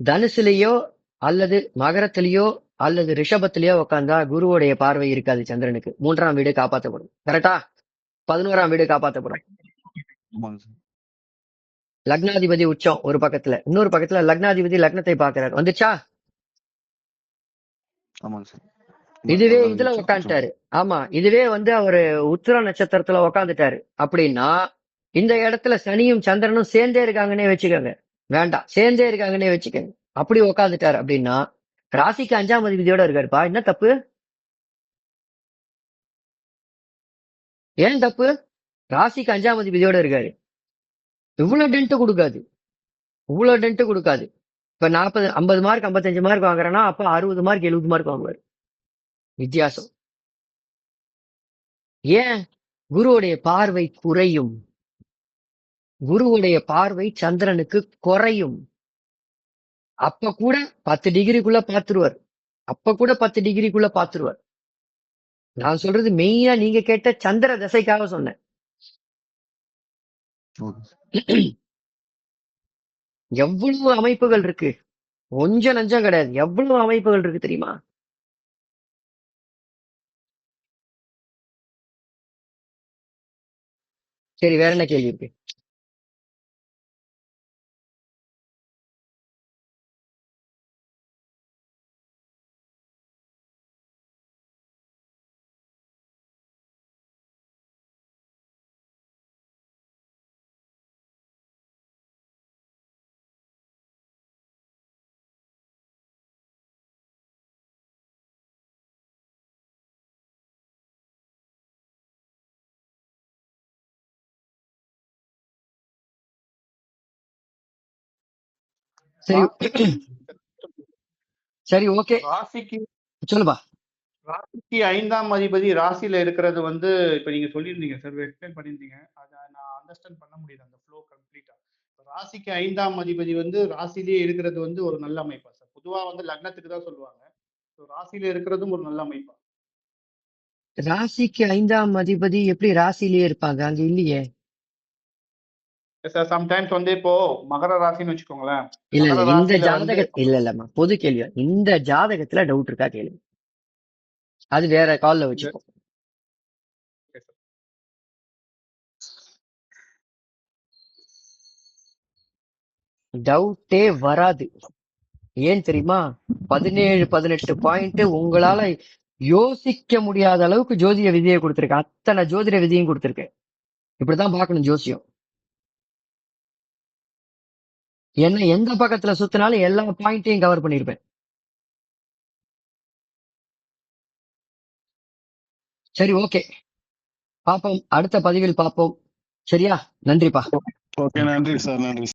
Speaker 1: தனுசுலயோ அல்லது மகரத்திலேயோ அல்லது ரிஷபத்திலேயோ உட்கார்ந்தா குருவுடைய பார்வை இருக்காது சந்திரனுக்கு. 3ஆம் வீடு காப்பாற்றப்படும். கரெக்டா? 11ஆம் வீடு காப்பாற்றப்படும். லக்னாதிபதி உச்சம் ஒரு பக்கத்துல, இன்னொரு பக்கத்துல லக்னாதிபதி லக்னத்தை பாக்குறாரு. வந்துச்சா?
Speaker 5: ஆமாங்க சார்.
Speaker 1: இதுவே
Speaker 5: நல்ல
Speaker 1: இதுல
Speaker 5: விஷயம்.
Speaker 1: இதுல
Speaker 5: சொல்லுங்க.
Speaker 1: உக்காந்துட்டாரு. ஆமா, இதுவே வந்து அவரு உத்திர நட்சத்திரத்துல உக்காந்துட்டாரு அப்படின்னா இந்த இடத்துல சனியும் சந்திரனும் சேர்ந்தே இருக்காங்கன்னே வச்சுக்கோங்க. வேண்டாம், சேர்ந்தே இருக்காங்கன்னே வச்சுக்கோங்க. அப்படி உக்காந்துட்டாரு அப்படின்னா ராசிக்கு 5ஆம் அதிபதியோட இருக்காருப்பா. என்ன தப்பு? ஏன் தப்பு? ராசிக்கு 5ஆம் அதிபதியோட இருக்காரு. இவ்வளவு டென்ட் கொடுக்காது, இவ்வளவு டென்ட் கொடுக்காது. இப்ப 40 50 மார்க் 55 மார்க் வாங்குறேன்னா அப்ப 60 மார்க் 70 மார்க் வாங்குவாரு. வித்தியாசம். ஏன்? குருவுடைய பார்வை குறையும். குருவுடைய பார்வை சந்திரனுக்கு குறையும். அப்ப கூட 10 டிகிரிக்குள்ள பாத்துருவார். அப்ப கூட 10 டிகிரிக்குள்ள பாத்துருவார். நான் சொல்றது மெயினா நீங்க கேட்ட சந்திர தசைக்காக சொன்னேன். எவ்வளவு அமைப்புகள் இருக்கு, கொஞ்சம் நஞ்சம் கிடையாது. எவ்வளவு அமைப்புகள் இருக்கு தெரியுமா? சரி, வேற என்ன கேள்வி இருக்கு? சரி சரி, ஓகே,
Speaker 4: ராசிக்கு
Speaker 1: சொல்லுப்பா.
Speaker 4: ராசிக்கு 5ஆம் அதிபதி ராசியில இருக்கிறது வந்து இப்ப நீங்க சொல்லியிருந்தீங்க சார், எக்ஸ்பிளைன் பண்ணியிருந்தீங்க. அதை நான் அண்டர்ஸ்டாண்ட் பண்ண முடியுது அந்த ஃப்ளோ கம்ப்ளீட்டா. ராசிக்கு 5ஆம் அதிபதி வந்து ராசியிலேயே இருக்கிறது வந்து ஒரு நல்ல அமைப்பா சார்? பொதுவா வந்து லக்னத்துக்கு தான் சொல்லுவாங்க. ராசியில இருக்கிறதும் ஒரு நல்ல அமைப்பா?
Speaker 1: ராசிக்கு 5ஆம் அதிபதி எப்படி ராசியிலேயே இருப்பாங்க? அங்க இல்லையே.
Speaker 4: சார் சம்டைம்ஸ் வந்து இப்போ மகர ராசின்னு வச்சுக்கோங்களேன்.
Speaker 1: இல்ல
Speaker 4: மகர
Speaker 1: இல்ல, இந்த
Speaker 4: ராசியில வந்து
Speaker 1: இல்லம்மா, பொது கேள்வி. இந்த ஜாதகத்துல டவுட் இருக்கா கேள்வி, அது வேற கால்ல வச்சுப்போம். டவுட்டே வராது. ஏன் தெரியுமா? 17-18 பாயிண்ட் உங்களால யோசிக்க முடியாத அளவுக்கு ஜோதிட விதியை கொடுத்திருக்கேன். அத்தனை ஜோதிட விதியும் கொடுத்திருக்கேன். இப்படிதான் பார்க்கணும் ஜோசியம். என்ன எந்த பக்கத்துல சுத்தினாலும் எல்லா பாயிண்டையும் கவர் பண்ணிருப்பேன். சரி, ஓகே, பாப்போம், அடுத்த பதிவில் பார்ப்போம். சரியா? நன்றிப்பா.
Speaker 6: ஓகே, நன்றி சார், நன்றி.